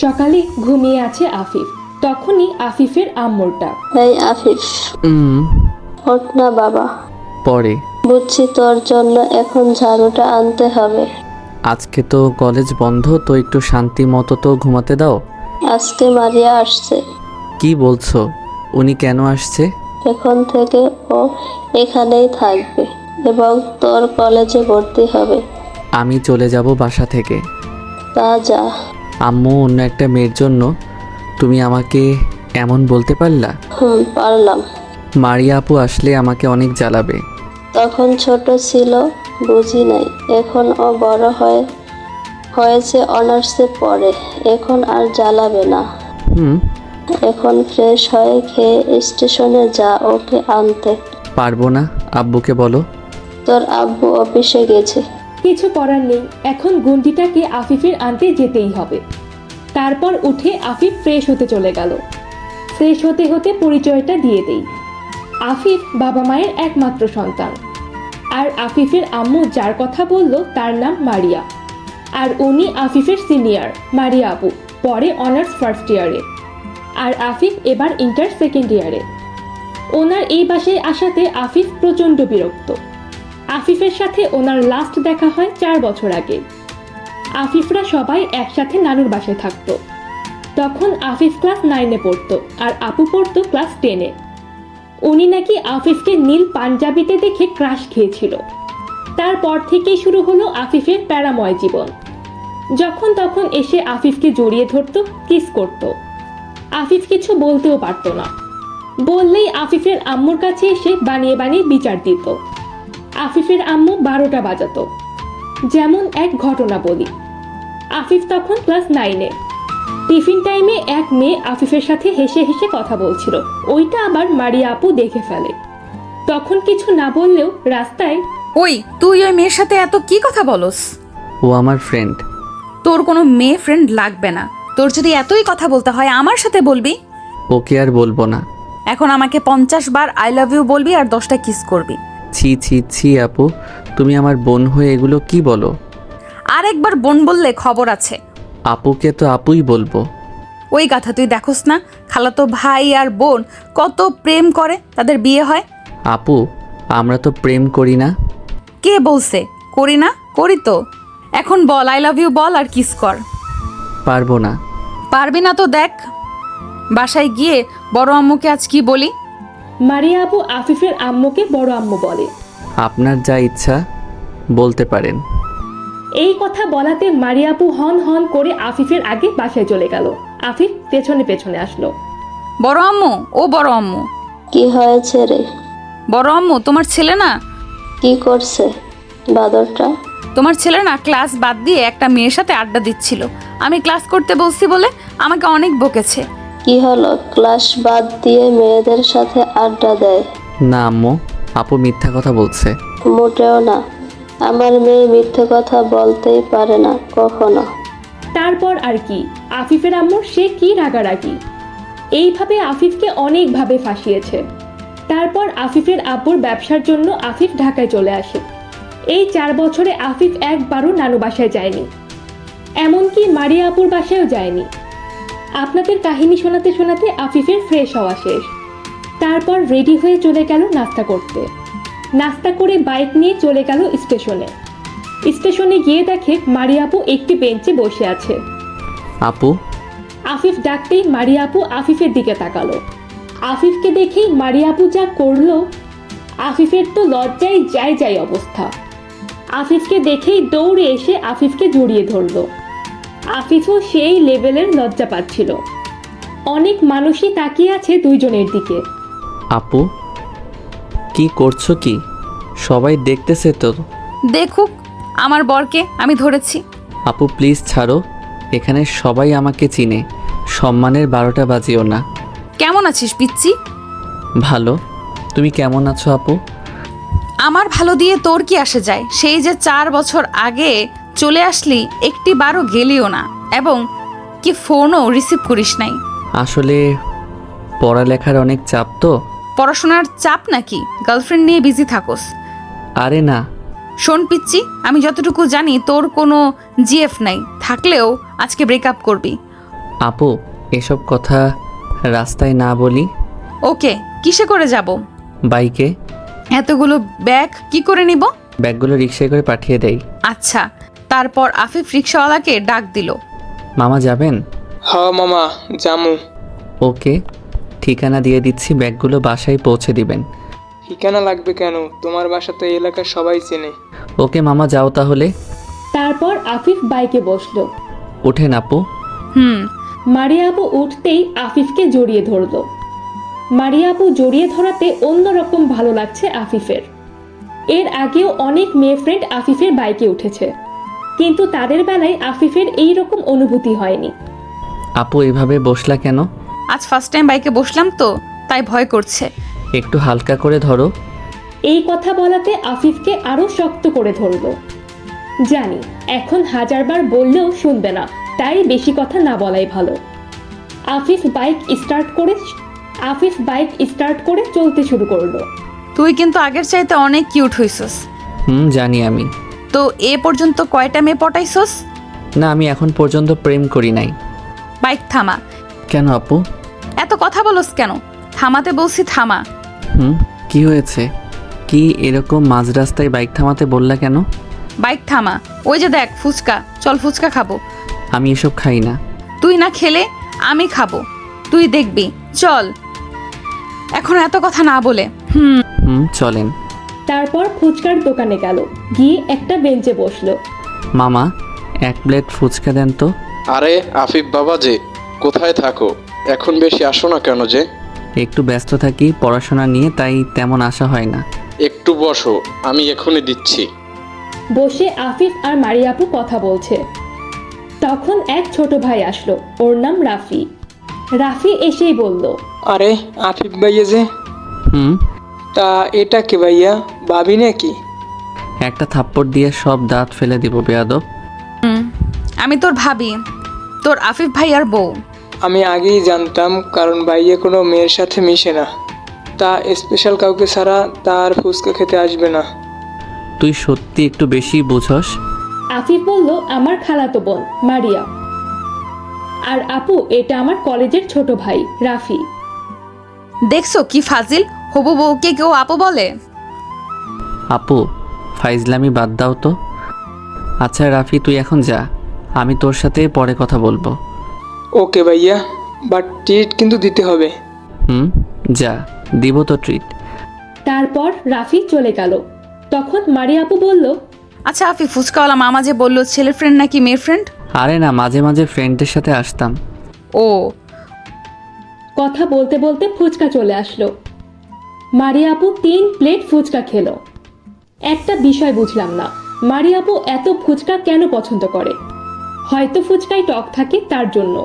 সকালে ঘুমিয়ে আছে আফিফ। তখনই আফিফের আম্মুর ডাক। এই আফিফ, ওঠ না বাবা। পরে বুঝছি তোর জন্য এখন ঝাড়ুটা আনতে হবে। আজকে তো কলেজ বন্ধ, তো একটু শান্তি মতো তো ঘুমাতে দাও। আজকে মারিয়া আসছে। কি বলছো? উনি কেন আসছে? এখন থেকে ও এখানেই থাকবে এবং তোর কলেজে ভর্তি হবে। আমি চলে যাব বাসা থেকে। তা যা। আম্মু, অন্য একটা মেয়ের জন্য তুমি আমাকে এমন বলতে পারলা? পারলাম। মারিয়া আপু আসলে আমাকে অনেক জ্বালাবে। তখন ছোট ছিল, বুঝি নাই। এখন ও বড় হয়েছে, অনার্সে পড়ে। এখন আর জ্বালাবে না। এখন ফ্রেশ হয়ে খেয়ে স্টেশনে যা ওকে আনতে। পারবো না, আব্বুকে বলো। তোর আব্বু অফিসে গেছে। কিছু করার নেই, এখন গুন্ডিটাকে আফিফের আনতে যেতেই হবে। তারপর উঠে আফিফ ফ্রেশ হতে চলে গেল। ফ্রেশ হতে হতে পরিচয়টা দিয়ে দেই। আফিফ বাবা মায়ের একমাত্র সন্তান। আর আফিফের আম্মু যার কথা বলল তার নাম মারিয়া। আর উনি আফিফের সিনিয়র মারিয়া আপু, পরে অনার্স ফার্স্ট ইয়ারে। আর আফিফ এবার ইন্টার সেকেন্ড ইয়ারে। ওনার এই বাসায় আসাতে আফিফ প্রচণ্ড বিরক্ত। আফিফের সাথে ওনার লাস্ট দেখা হয় 4 বছর আগে। আফিফরা সবাই একসাথে নানুর বাসায় থাকতো। তখন আফিফ ক্লাস 9-এ পড়তো আর আপু পড়তো ক্লাস 10-এ। উনি নাকি আফিফকে নীল পাঞ্জাবিতে দেখে ক্রাশ খেয়েছিল। তারপর থেকেই শুরু হলো আফিফের প্যারাময় জীবন। যখন তখন এসে আফিফকে জড়িয়ে ধরতো, কিস করতো। আফিফ কিছু বলতেও পারতো না। বললেই আফিফের আম্মুর কাছে এসে বানিয়ে বানিয়ে বিচার দিত। আফিফের আম্মু 12টা বাজাতো। যেমন এক ঘটনা বলি। আফিফ তখন ক্লাস 9-এ। টিফিন টাইমে এক মেয়ে আফিফের সাথে হেসে হেসে কথা বলছিল। ওইটা আবার মারিয়া আপু দেখে ফেলে। তখন কিছু না বললেও রাস্তায়, ওই তুই ওই মেয়ের সাথে এত কি কথা বলস? ও আমার ফ্রেন্ড। তোর কোনো মেয়ে ফ্রেন্ড লাগবে না। তোর যদি এতই কথা বলতে হয় আমার সাথে বলবি। ওকে আর বলবো না। এখন আমাকে 50 বার আই লাভ ইউ বলবি আর 10টা কিস করবি। ছি ছি ছি আপু, তুমি আমার বোন হয়ে এগুলো কি বলো? আর একবার বোন বললে খবর আছে। আপুকে তো আপুই বলবো। ওই কথা তুই দেখোস না, খালাতো ভাই আর বোন কত প্রেম করে, তাদের বিয়ে হয়। আপু, আমরা তো প্রেম করি না। কে বলছে করি না? করি তো। এখন বল আই লাভ ইউ বল আর কিস কর। পারবো না। পারবি না তো দেখ বাসায় গিয়ে বড় আম্মুকে আজ কি বলি। মারিয়া আপু আফিফের আম্মুকে বড় আম্মু বলে। আপনার যা ইচ্ছা বলতে পারেন। এই কথা বলাতে মারিয়া আপু হন হন করে আফিফের আগে বাসায় চলে গেল। আফিফ পেছনে পেছনে আসলো। বড় আম্মু, ও বড় আম্মু। কি হয়েছে রে? বড় আম্মু, তোমার ছেলে না কি করছে বাদরটা? তোমার ছেলে না ক্লাস বাদ দিয়ে একটা মেয়ের সাথে আড্ডা দিচ্ছিল। আমি ক্লাস করতে বলছি বলে আমাকে অনেক বকেছে। কি হলো? ক্লাস বাদ দিয়ে মেয়েদের সাথে আড্ডা দেয়? না আম্মু, আপু মিথ্যা কথা বলছে। মোটেও না। আমার মেয়ে মিথ্যে কথা বলতেই পারে না কখনো। তারপর আর কি, আফিফের আম্মুর সে কি রাগারাগি। এইভাবে আফিফকে অনেকভাবে ফাঁসিয়েছে। তারপর আফিফের আব্বুর ব্যবসার জন্য আফিফ ঢাকায় চলে আসে। এই 4 বছরে আফিফ একবারও নানু বাসায় যায়নি, এমনকি মারিয়া আপুর বাসায়ও যায়নি। আপনাদের কাহিনী শোনাতে শোনাতে আফিফের ফ্রেশ হওয়া শেষ। তারপর রেডি হয়ে চলে গেল নাস্তা করতে। নাস্তা করে বাইক নিয়ে চলে গেল স্টেশনে। স্টেশনে গিয়ে দেখে মারিয়া আপু একটি বেঞ্চে বসে আছে। আপু। আফিফ ডাকতেই মারিয়া আপু আফিফের দিকে তাকালো। আফিফকে দেখেই মারিয়া আপু যা করলো, আফিফের তো লজ্জায় যাই যাই অবস্থা। আফিফকে দেখেই দৌড়ে এসে আফিফকে জড়িয়ে ধরলো। আফিফও সেই লেভেলের লজ্জা পাচ্ছিল। অনেক মানুষই তাকিয়ে আছে দুইজনের দিকে। আপু, কি করছো কি? সবাই দেখতেছে তো। দেখুক আমার বরকে আমি ধরেছি। আপু প্লিজ ছাড়ো, এখানে সবাই আমাকে চিনে। সম্মানের 12টা বাজিও না। কেমন আছিস পিচ্চি? ভালো। তুমি কেমন আছো আপু? আমার ভালো দিয়ে তোর কি আসে যায়? সেই যে 4 বছর আগে চলে আসলি, একটি বারও গেলিও না এবং কি ফোনও রিসিভ করিস নাই। আসলে পড়ালেখার অনেক চাপ তো। পড়াশোনার চাপ নাকি? গার্লফ্রেন্ড নিয়ে বিজি থাকোস। আরে না। শোন পিচ্চি, আমি যতটুকু জানি তোর কোনো জিএফ নাই, থাকলেও আজকে ব্রেকআপ করবি। আপু, এসব কথা রাস্তায় না বলি। ওকে, কিসে করে যাব? বাইকে। এতগুলো ব্যাগ কি করে নিব? ব্যাগগুলো রিক্সায় করে পাঠিয়ে দেই। আচ্ছা। তারপর আফিফ রিক্সাওয়ালাকে ডাক দিল। মামা যাবেন? হ মামা, জামু। ওকে, ঠিকানা দিয়ে দিচ্ছি, ব্যাগগুলো বাসায় পৌঁছে দিবেন। ঠিকানা লাগবে কেন? তোমার বাসা তো এই এলাকার সবাই চেনে। ওকে মামা, যাও তাহলে। তারপর আফিফ বাইকে বসলো। ওঠেন আপু। মারিয়া আপু উঠতেই আফিফকে জড়িয়ে ধরলো। মারিয়া আপু জড়িয়ে ধরাতে অন্যরকম ভালো লাগছে আফিফের। এর আগেও অনেক মেয়ে ফ্রেন্ড আফিফের বাইকে উঠেছে, কিন্তু তাদের বেলায় আফিফের এই রকম অনুভূতি হয়নি। আপু এভাবে বসলা কেন? আজ ফার্স্ট টাইম বাইকে বসলাম তো, তাই ভয় করছে। একটু হালকা করে ধরো। এই কথা বলাতে আফিফকে আরো শক্ত করে ধরলো। জানি এখন হাজারবার বললেও শুনবে না, তাই বেশি কথা না বলাই ভালো। আফিফ বাইক স্টার্ট করে চলতে শুরু করলো। তুই কিন্তু আগের চাইতে অনেক কিউট হইছস। জানি আমি। তো এ পর্যন্ত কয়টা মেয়ে পটাইছস? না, আমি এখন পর্যন্ত প্রেম করি নাই। বাইক থামা। কেন আপু? এত কথা বলস কেন? থামাতে বলছি, থামা। কি হয়েছে? কি এরকম মাঝ রাস্তায় বাইক থামাতে বললা কেন? বাইক থামা। ওই যে দেখ ফুচকা, চল ফুচকা খাবো। আমি এসব খাই না। তুই না খেলে আমি খাবো, তুই দেখবি, চল। এখন এত কথা না বলে চলেন। তারপর ফুচকার দোকানে গেল, গিয়ে একটা বেঞ্চে বসলো। মামা, 1 প্লেট ফুচকা দেন তো। আরে আফিফ বাবা যে, কোথায় থাকো? এখন বেশি আসো না কেন যে? একটু ব্যস্ত থাকি পড়াশোনা নিয়ে, তাই তেমন আসা হয় না। একটু বসো, আমি এখনই দিচ্ছি। বসে আফিফ আর মারিয়া আপু কথা বলছে। তখন এক ছোট ভাই আসলো, ওর নাম রাফি। রাফি এসেই বলল, আরে আফিফ ভাইয়া যে, তা এটা কে ভাইয়া? ভাবি নাকি? একটা থাপ্পড় দিয়ে সব দাঁত ফেলে দিব বেয়াদব। আমি তোর ভাবি, তোর আফিফ ভাইয়ার বউ। আমি আগেই জানতাম, কারণ ভাইয়া কোনো মেয়ের সাথে মিশে না। তা স্পেশাল কাউকে ছাড়া তার ফুচকা খেতে আসবে না। তুই সত্যি একটু বেশি বুঝস। আফিফ বলল, আমার খালাতো বোন মারিয়া। আর আপু, এটা আমার কলেজের ছোট ভাই রাফি। দেখছো কি ফাজিল, হবু বউকে কেউ আপু বলে? আপু, ফাইজলামি বাদ দাও তো। আচ্ছা রাফি, তুই এখন যা, আমি তোর সাথে পরে কথা বলবো। ওকে ভাইয়া, বাট ট্রিট কিন্তু দিতে হবে। যা, দিব তো ট্রিট। তারপর রাফি চলে গেল। তখন মারিয়া আপু বলল, আচ্ছা আফি, ফুচকাওয়ালা মামা যে বললো ছেলের ফ্রেন্ড নাকি মেয়ের ফ্রেন্ড? আরে না, মাঝে মাঝে ফ্রেন্ডদের সাথে আসতাম। ও। কথা বলতে বলতে ফুচকা চলে আসলো। মারিয়া আপু 3 প্লেট ফুচকা খেলো। একটা বিষয় বুঝলাম না, মারিয়া আপু এত ফুচকা কেন পছন্দ করে? হয়তো ফুচকায় টক থাকে তার জন্য।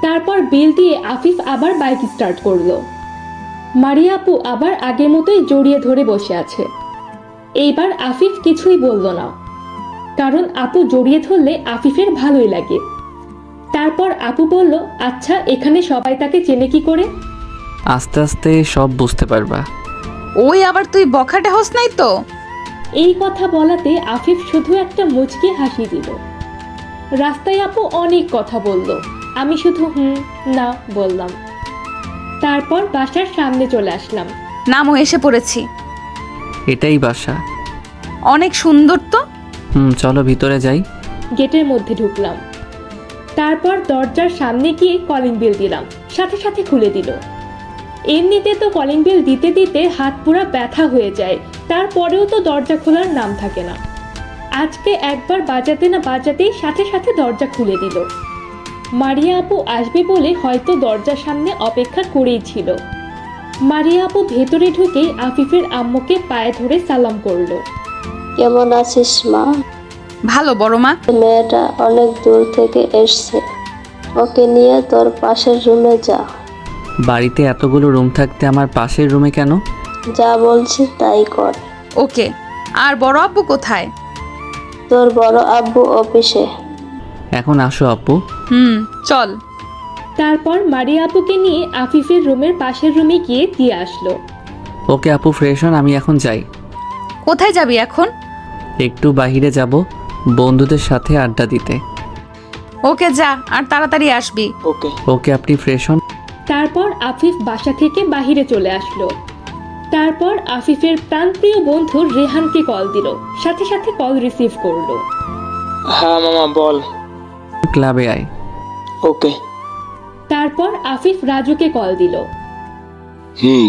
তারপর বিল দিয়ে আফিফ আবার বাইক স্টার্ট করলো। মারিয়া আপু আবার আগের মতোই জড়িয়ে ধরে বসে আছে। এইবার আফিফ কিছুই বলল না, কারণ আপু জড়িয়ে ধরলে আফিফের ভালোই লাগে। তারপর আপু বলল, আচ্ছা এখানে সবাই তাকে চেনে কি করে? আস্তে আস্তে সব বুঝতে পারবা। ওই আবার তুই বখাটে হোস নাই তো? এই কথা বলাতে আফিফ শুধু একটা মুচকি হাসি দিল। রাস্তায় আপু অনেক কথা বলল, আমি শুধু না বললাম। তারপর বাসার সামনে চলে আসলাম। নামও এসে পড়েছি। এটাই বাসা। অনেক সুন্দর তো। চলো ভিতরে যাই। গেটের মধ্যে ঢুকলাম। তারপর দরজার সামনে গিয়ে কলিং বেল দিলাম, সাথে সাথে খুলে দিল। এমনিতে তো কলিং বেল দিতে দিতে হাত পুরা ব্যথা হয়ে যায়, তারপরেও তো দরজা খোলার নাম থাকে না। আজকে একবার বাজাতে না বাজাতেই সাথে সাথে দরজা খুলে দিল। মারিয়া আপু আসবে বলে হয়তো দরজার সামনে অপেক্ষা করেই ছিল। মারিয়া আপু ভেতরে ঢুকেই আফিফের আম্মুকে পায়ে ধরে সালাম করলো। কেমন আছিস মা? ভালো বড় মা। মেয়েটা অনেক দূর থেকে এসছে, ওকে নিয়ে তোর পাশের রুমে যা। বাড়িতে এতগুলো রুম থাকতে আমার পাশের রুমে কেন? যা বলছি তাই কর। ওকে। আর বড় আব্বু কোথায়? তোর বড় আব্বু অফিসে। এখন আসো আপু। চল। তারপর মারিয়া আপুকে নিয়ে আফিফের রুমের পাশের রুমে গিয়ে দিয়ে আসলো। ওকে আপু, ফ্রেশ হন, আমি এখন যাই। কোথায় যাবি এখন? একটু বাইরে যাব, বন্ধুদের সাথে আড্ডা দিতে। ওকে যা, আর তাড়াতাড়ি আসবি। ওকে। ওকে, আপনি ফ্রেশ হন। তারপর আফিফ বাসা থেকে বাহিরে চলে আসলো। তারপর আফিফের প্রাণপ্রিয় বন্ধু রেহানকে কল দিল, সাথে সাথে কল রিসিভ করলো। হ্যাঁ মামা বল। ক্লাবে আয়। ওকে। তারপর আফিফ রাজুকে কল দিল।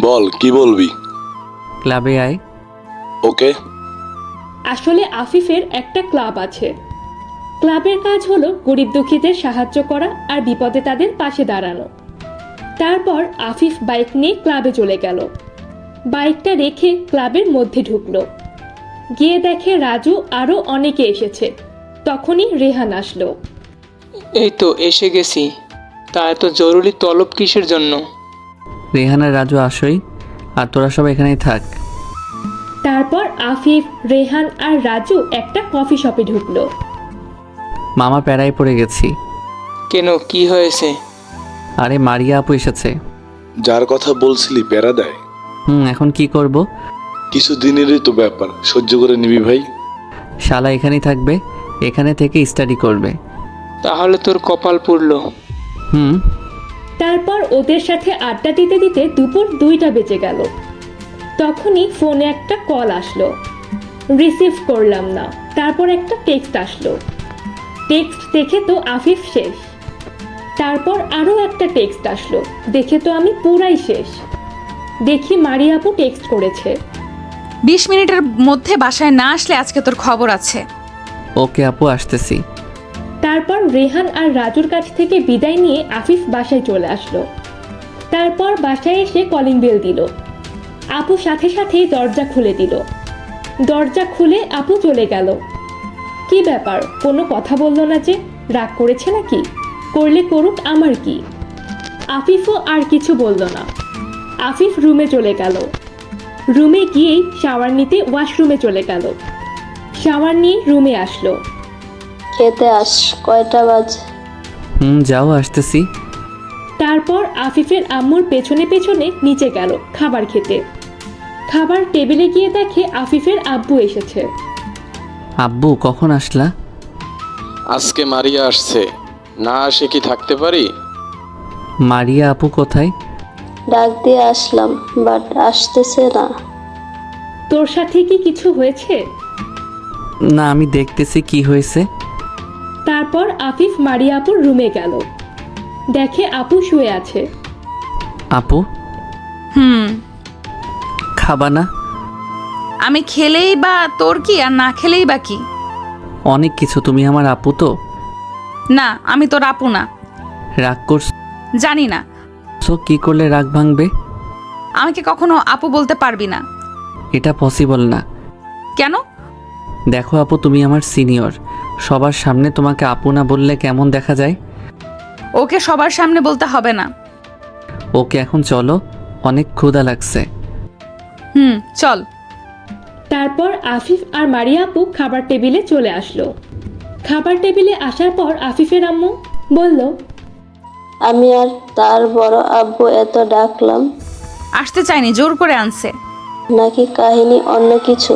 বল কি বলবি? ক্লাবে আয়। ওকে। আসলে আফিফের একটা ক্লাব আছে। ক্লাবের কাজ হলো গরিব দুঃখীদের সাহায্য করা আর বিপদে তাদের পাশে দাঁড়ানো। তারপর আফিফ বাইক নিয়ে ক্লাবে চলে গেল। বাইকটা রেখে ক্লাবের মধ্যে ঢুকলো। গিয়ে দেখে রাজু আরও অনেকে এসেছে। তখনই রেহান আসলো। এই তো এসে গেছি। তা এত জরুরি তলব কিসের জন্য? রেহান আর রাজু আসোই, আর তোরা সব এখানেই থাক। তারপর আফিফ, রেহান আর রাজু একটা কফি শপে ঢুকলো। মামা প্যারায় পড়ে গেছি। কেন, কি হয়েছে? আরে মারিয়া আপু এসেছে। যার কথা বলছিলি প্যারা দেয়। এখন কি করব? কিছু দিনেরই তো ব্যাপার, সহ্য করে নিবি ভাই। শালা এখানেই থাকবে, এখানে থেকে স্টাডি করবে। তাহলে তোর কপাল পুড়লো। তারপর ওদের সাথে আড্ডা দিতে দিতে দুপুর 2টা বেজে গেল। তখনই ফোনে একটা কল আসলো। রিসিভ করলাম না। তারপর একটা টেক্সট আসলো। টেক্সট দেখে তো আফিফ শেষ। তারপর আরও একটা টেক্সট আসলো। দেখে তো আমি পুরাই শেষ। দেখি মারিয়া আপু টেক্সট করেছে। 20 মিনিটের মধ্যে বাসায় না আসলে আজকে তোর খবর আছে। ওকে আপু, আসতেছি। তারপর রেহান আর রাজুর কাছ থেকে বিদায় নিয়ে আফিফ বাসায় চলে আসলো। তারপর বাসায় এসে কলিং বেল দিল। আপু সাথে সাথেই দরজা খুলে দিল। দরজা খুলে আপু চলে গেল। কি ব্যাপার, কোনো কথা বললো না যে? রাগ করেছে নাকি? করলে করুক, আমার কি। আফিফও আর কিছু বলল না। আফিফ রুমে চলে গেল। রুমে গিয়েই শাওয়ার নিতে ওয়াশরুমে চলে গেল। শাওয়ার নিয়ে রুমে আসলো। খেতে আস, কয়টা বাজে? যাও, আসতেছি। তারপর আফিফের আম্মুর পেছনে পেছনে নিচে গেল খাবার খেতে। খাবার টেবিলে গিয়ে দেখে আফিফের আব্বু এসেছে। আব্বু কখন আসলা? আজকে মারিয়া আসছে, না আসে কি থাকতে পারি? মারিয়া আপু কোথায়? ডাক দিয়ে আসলাম, বাট আসতেছে না। তোর সাথে কি কিছু হয়েছে? না, আমি দেখতেছি কি হয়েছে। তারপর আফিফ মারিয়া আপুর রুমে গেল। দেখে আপু শুয়ে আছে। আপু খাবা না? আমি খেলেই বা তোর কি, আর না খেলেই বা কি? অনেক কিছু, তুমি আমার আপু তো। না, আমি তোর আপু না। রাগ করছো? জানি না। কি করলে রাগ ভাঙবে? আমাকে কখনো আপু বলতে পারবি না। এটা পসিবল না। কেন? দেখো আপু, তুমি আমার সিনিয়র। সবার সামনে তোমাকে আপু না বললে কেমন দেখা যায়? ওকে সবার সামনে বলতে হবে না। ওকে, এখন চলো, অনেক ক্ষুধা লাগছে। চল। তারপর আফিফ আর মারিয়া আপু খাবার টেবিলে চলে আসলো। খাবার টেবিলে আসার পর আফিফের আম্মু বলল, আমি আর তার বড় আব্বু এত ডাকলাম, আসতে চাইনি, জোর করে আনছে। নাকি কাহিনী অন্য কিছু?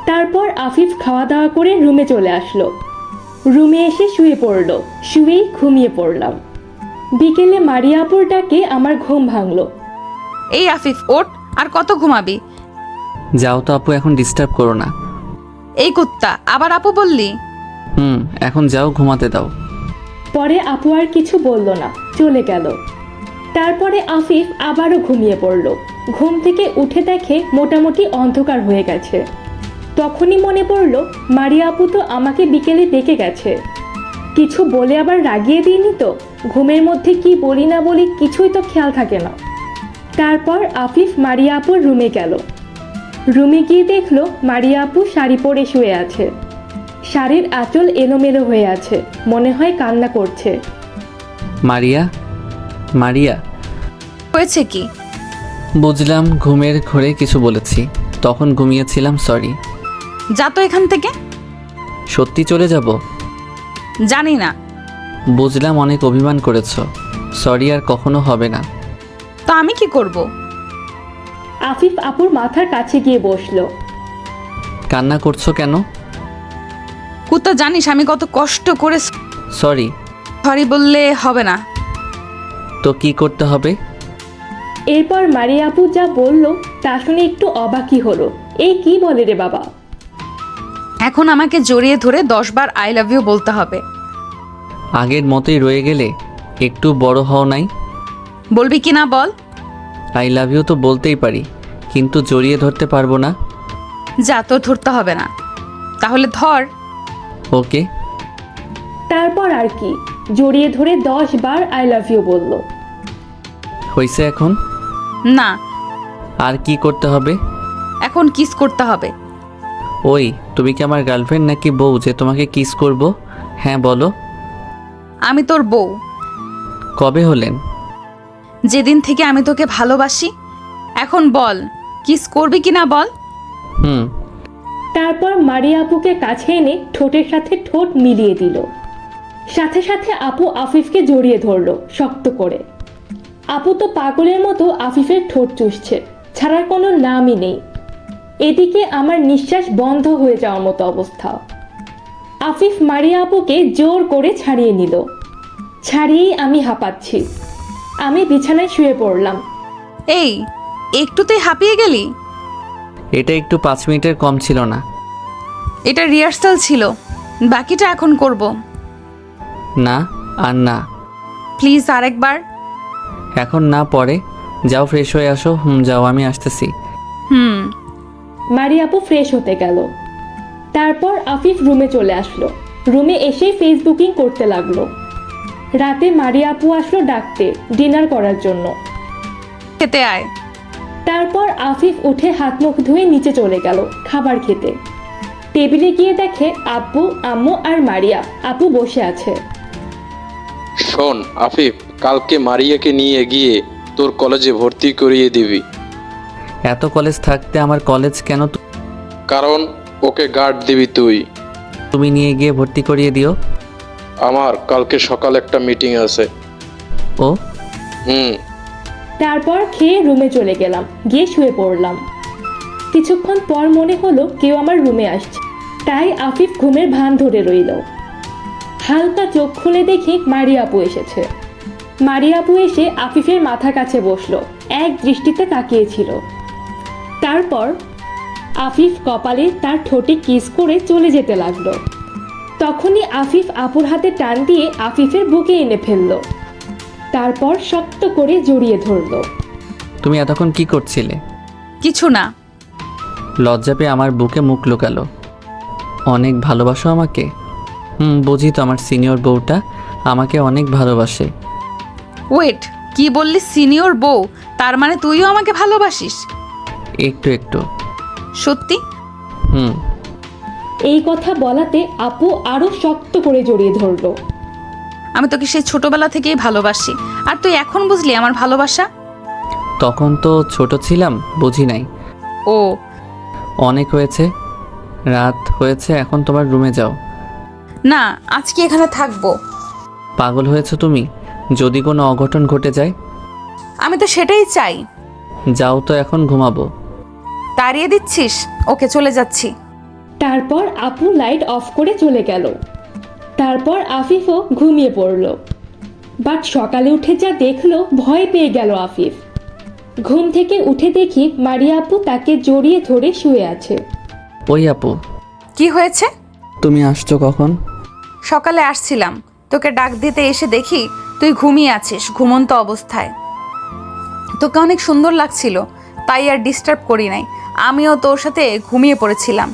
তারপর আফিফ খাওয়া দাওয়া করে রুমে চলে আসলো। রুমে এসে শুয়ে পড়ল। শুয়েই ঘুমিয়ে পড়লাম। বিকেলে মারিয়া আপুর ডাকে আমার ঘুম ভাঙলো। এই আফিফ, ওঠ, আর কত ঘুমাবি? যাও তো আপু, এখন ডিস্টার্ব করো না। এই কুত্তা, আবার আপু বললি? এখন যাও, ঘুমাতে দাও। পরে আপু আর কিছু বলল না, চলে গেল। তারপরে আফিফ আবারও ঘুমিয়ে পড়ল। ঘুম থেকে উঠে দেখে মোটামুটি অন্ধকার হয়ে গেছে। তখনই মনে পড়ল মারিয়া আপু তো আমাকে বিকেলে ডেকে গেছে। কিছু বলে আবার রাগিয়ে দিইনি তো? ঘুমের মধ্যে কি বলি না বলি কিছুই তো খেয়াল থাকে না। তারপর আফিফ মারিয়া আপুর রুমে গেল। রুমে গিয়ে দেখলো মারিয়া আপু শাড়ি পরে শুয়ে আছে। শাড়ির আঁচল এলোমেলো হয়ে আছে, মনে হয় কান্না করছে। মারিয়া, মারিয়া। হয়েছে কি? বুঝলাম ঘুমের ঘোরে কিছু বলেছি, তখন ঘুমিয়েছিলাম, সরি। যা তো এখান থেকে। সত্যি চলে যাব? জানি না। বুঝলাম অনেক অভিমান করেছো, সরি, আর কখনো হবে না। তো আমি কি করব? আফিফ আপুর মাথার কাছে গিয়ে বসলো। কান্না করছো কেন? কুত্তা, জানিস আমি কত কষ্ট করে। সরি। সরি বললে হবে না। তো কি করতে হবে? এরপর মারিয়া আপু যা বলল তা শুনে একটু অবাকই হলো। এই কি বলে রে বাবা? এখন আমাকে জড়িয়ে ধরে 10 বার আই লাভ ইউ বলতে হবে। আগের মতোই রয়ে গেলে একটু বড় হও নাই? বলবি কি না বল? আই লাভ ইউ তো বলতেই পারি, কিন্তু জড়িয়ে ধরতে পারবো না। যা, তোর ধরতে হবে না। তাহলে ধর। ওকে। তারপর আর কি, জড়িয়ে ধরে 10 বার আই লাভ ইউ বলল। হয়েছে এখন? না, আর কি করতে হবে? এখন কিস করতে হবে। ওই, তুমি কি আমার গার্লফ্রেন্ড নাকি বউ যে তোমাকে কিস করব? হ্যাঁ বলো। আমি তোর বউ। কবে হলেন? যেদিন থেকে আমি তোকে ভালোবাসি। এখন বল, কিস করবি কি না বল? হুম। তারপর মারিয়া আপুকে কাছে এনে ঠোঁটের সাথে ঠোঁট মিলিয়ে দিল। সাথে সাথে আপু আফিফকে জড়িয়ে ধরলো শক্ত করে। আপু তো পাগলের মতো আফিফের ঠোঁট চুষছে, ছাড়ার কোনো নামই নেই। এদিকে আমার নিঃশ্বাস বন্ধ হয়ে যাওয়ার মতো অবস্থা। আফিফ মারিয়া আপুকে জোর করে ছাড়িয়ে নিল। ছাড়িয়েই আমি হাঁপাচ্ছি। আমি বিছানায় শুয়ে পড়লাম। এই, একটুতেই হাঁপিয়ে গেলি? এটা একটু 5 মিনিটের কম ছিল না। এটা রিহার্সাল ছিল, বাকিটা এখন করব। না আর না। প্লিজ আরেকবার। এখন না, পরে। যাও ফ্রেশ হয়ে আসো। যাও, আমি আসতেছি। হুম। মারিয়া আপু ফ্রেশ হতে গেল। তারপর আফিফ রুমে চলে আসলো। রুমে এসেই ফেসবুকিং করতে লাগলো। রাতে মারিয়া আপু আসলো ডাকতে ডিনার করার জন্য। খেতে আয়। তারপর আফিফ উঠে হাত মুখ ধুয়ে নিচে চলে গেল খাবার খেতে। টেবিলে গিয়ে দেখে আব্বু, আম্মু আর মারিয়া আপু বসে আছে। শোন আফিফ, কালকে মারিয়াকে নিয়ে গিয়ে তোর কলেজে ভর্তি করিয়ে দিবি। এত কলেজ থাকতে আমার কলেজ কেন? কারণ ওকে গার্ড দিবি তুই। তুমি নিয়ে গিয়ে ভর্তি করিয়ে দিও। আমার কালকে সকালে একটা মিটিং আছে। ও। হুম। তারপর খেয়ে রুমে চলে গেলাম, গিয়ে শুয়ে পড়লাম। কিছুক্ষণ পর মনে হলো কেউ আমার রুমে আসছে, তাই আফিফ ঘুমের ভান ধরে রইল। হালকা চোখ খুলে দেখি মারিয়া আপু এসেছে। মারিয়া আপু এসে আফিফের মাথার কাছে বসলো, এক দৃষ্টিতে তাকিয়েছিল। তারপর আফিফ কপালে তার ঠোঁটে কিস করে চলে যেতে লাগলো। তখনই আফিফ আপুর হাতে টান দিয়ে আফিফের বুকে এনে ফেললো। তারপর শক্ত করে জড়িয়ে ধরলো। তুমি এতক্ষণ কি করছিলে? কিছু না। লজ্জা পেয়ে আমার বুকে মুখ লুকালো। অনেক ভালোবাসো আমাকে? বুঝি তো, আমার সিনিয়র বউটা আমাকে অনেক ভালোবাসে। ওয়েট, কি বললি? সিনিয়র বউ? তার মানে তুইও আমাকে ভালোবাসিস? একটু একটু। সত্যি? হুম। এই কথা বলাতে আপু আরো শক্ত করে জড়িয়ে ধরলো। আমি তোকে সেই ছোটবেলা থেকেই ভালোবাসি, আর তুই এখন বুঝলি আমার ভালোবাসা? তখন তো ছোট ছিলাম, বুঝি নাই। ও। অনেক হয়েছে, রাত হয়েছে, এখন তোমার রুমে যাও। না, আজকে এখানে থাকবো। পাগল হয়েছো তুমি? যদি কোনো অঘটন ঘটে যায়? আমি তো সেটাই চাই। যাও তো, এখন ঘুমাবো। তাড়িয়ে দিচ্ছিস? ওকে, চলে যাচ্ছি। তারপর আপু লাইট অফ করে চলে গেল। তারপর আফিফও ঘুমিয়ে পড়ল। বাট সকালে উঠে যা দেখলো, ভয় পেয়ে গেল আফিফ। ঘুম থেকে উঠে দেখি মারিয়া আপু তাকে জড়িয়ে ধরে শুয়ে আছে। ওই আপু, কি হয়েছে? তুমি আসছো কখন? সকালে আসছিলাম, তোকে ডাক দিতে এসে দেখি তুই ঘুমিয়ে আছিস ঘুমন্ত অবস্থায়। তোকে অনেক সুন্দর লাগছিল, তাই আর ডিস্টার্ব করি নাই। আমিও তোর সাথে ঘুমিয়ে পড়েছিলাম।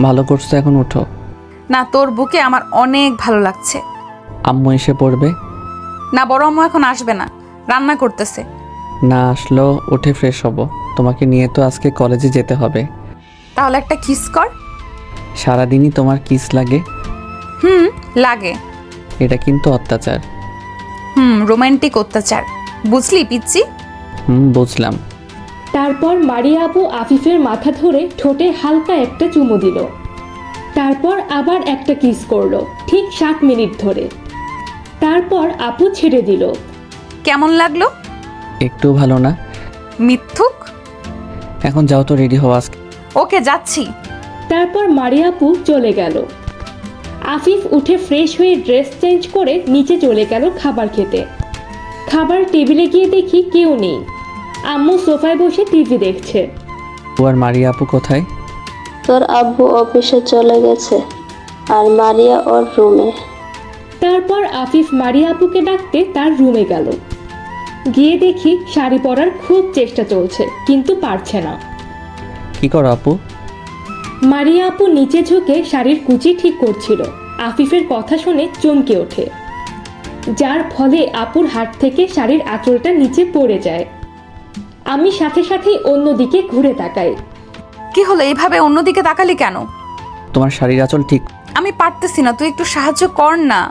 ভালো করছো, এখন উঠো। না, তোর বুকে আমার অনেক ভালো লাগছে। আম্মু এসে পড়বে। না, বড় আম্মু এখন আসবে না, রান্না করতেছে। না আসলেও উঠে ফ্রেশ হব। তোমাকে নিয়ে তো আজকে কলেজে যেতে হবে। তাহলে একটা কিস কর। সারাদিনই তোমার কিস লাগে। লাগে। এটা কিন্তু অত্যাচার। রোমান্টিক অত্যাচার, বুঝলি পিচ্চি? বুঝলাম। তারপর মারিয়া আপু আফিফের মাথা ধরে ঠোঁটে হালকা একটা চুমু দিল। তারপর আবার একটা কিস করলো, ঠিক 7 মিনিট ধরে। তারপর আপু ছেড়ে দিল। কেমন লাগলো? একটু ভালো না। মিথ্যুক। এখন যাও তো, রেডি হও আজকে। ওকে, যাচ্ছি। তারপর মারিয়া আপু চলে গেল। আফিফ উঠে ফ্রেশ হয়ে ড্রেস চেঞ্জ করে নিচে চলে গেল খাবার খেতে। খাবার টেবিলে গিয়ে দেখি কেউ নেই। আম্মু সোফায় বসে টিভি দেখছে। ও আর মারিয়া আপু কোথায়? তোর আব্বু অফিসে চলে গেছে আর মারিয়া ওর রুমে। তারপর আফিফ মারিয়া আপুকে ডাকতে তার রুমে গেল। গিয়ে দেখি শাড়ি পরার খুব চেষ্টা চলছে, কিন্তু পারছে না। কি করো আপু? মারিয়া আপু নিচে ঝুঁকে শাড়ির কুচি ঠিক করছিল। আফিফের কথা শুনে চমকে ওঠে, যার ফলে আপুর হাত থেকে শাড়ির আঁচলটা নিচে পড়ে যায়। আমি সাথে সাথেই অন্যদিকে ঘুরে তাকাই। কি হলো, এইভাবে অন্যদিকে তাকালি কেন? তোমার শাড়ির আঁচল ঠিক। আমি পারতেছি না, তুই একটু সাহায্য কর না।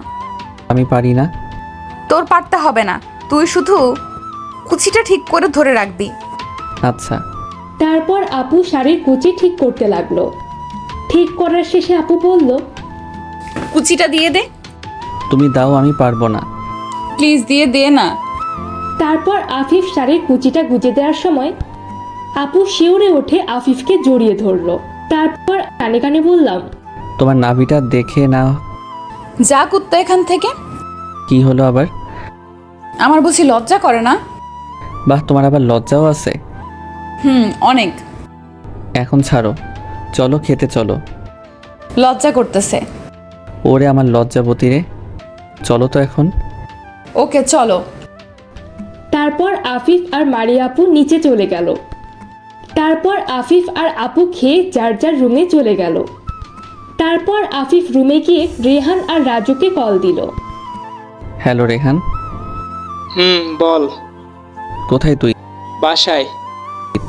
আমি পারি না। তোর পারতে হবে না, তুই শুধু কুচিটা ঠিক করে ধরে রাখবি। আচ্ছা। তারপর আপু শাড়ির কুচি ঠিক করতে লাগলো। ঠিক করার শেষে আপু বলল, কুচিটা দিয়ে দে তুমি দাও, আমি পারবো না। প্লিজ, দিয়ে দে না। তারপর আফিফ শাড়ির কুচিটা গুজে দেওয়ার সময় আপু শিউরে ওঠে আফিফকে জড়িয়ে ধরলো। তারপর কানে কানে বললাম, তোমার নাভিটা দেখে না। যা কুত্তা এখান থেকে। কি হলো আবার? আমার বুঝি লজ্জা করে না? বাহ, তোমার আবার লজ্জাও আছে। অনেক। এখন ছাড়ো, চলো খেতে চলো। লজ্জা করতেছে। ওরে আমার লজ্জাবতী রে, চলো তো এখন। ওকে চলো। তারপর আফিফ আর মারিয়া আপু নিচে চলে গেল। তারপর আফিফ আর আপু খেয়ে যার যার রুমে চলে গেল। তারপর আফিফ রুমে গিয়ে রেহান আর রাজুকে কল দিল। হ্যালো রেহান। বল। কোথায় তুই? বাসায়।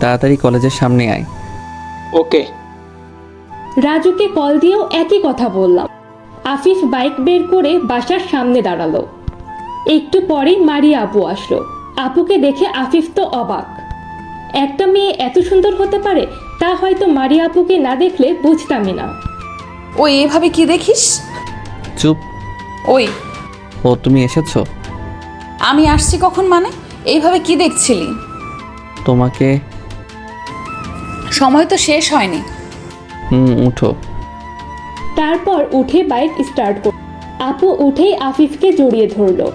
তাড়াতাড়ি কলেজের সামনে আয়। ওকে। রাজুকে কল দিয়েও একই কথা বললাম। আফিফ বাইক বের করে বাসার সামনে দাঁড়ালো। একটু পরেই মারিয়া আপু আসলো। আপুকে দেখে আফিফ তো অবাক। একটা মেয়ে এত সুন্দর হতে পারে, তা হয়তো মারিয়া আপুকে না দেখলে বুঝতামই না। ওই এভাবে কি দেখিস? চুপ। ওই ও তুমি এসেছো? আমি আসছি কখন মানে? এইভাবে কি দেখছিলি? তোমাকে। সময় তো শেষ হয়নি। উঠো। তারপর উঠে বাইক স্টার্ট করল। আপু উঠেই আফিফকে জড়িয়ে ধরলো।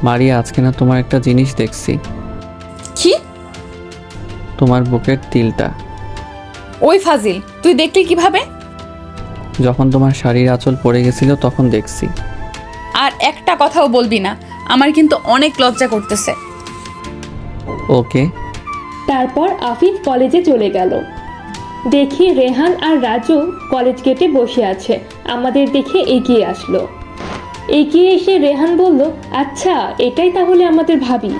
মারিয়া, আজকে না তোমার একটা জিনিস দেখছি। কি? তোমার বুকের তিলটা। ওই ফাজিল, তুই দেখলি কিভাবে? যখন তোমার শাড়ির আঁচল পড়ে গেছিল তখন দেখছি। আর একটা কথাও বলবি না, আমার কিন্তু অনেক লজ্জা করতেছে। ওকে। তারপর আফিফ কলেজে চলে গেল। দেখি রেহান আর রাজু কলেজ গেটে বসে আছে। আমাদের দেখে এগিয়ে আসলো। এগিয়ে এসে রেহান বলল, আচ্ছা এটাই তাহলে আমাদের ভাবি।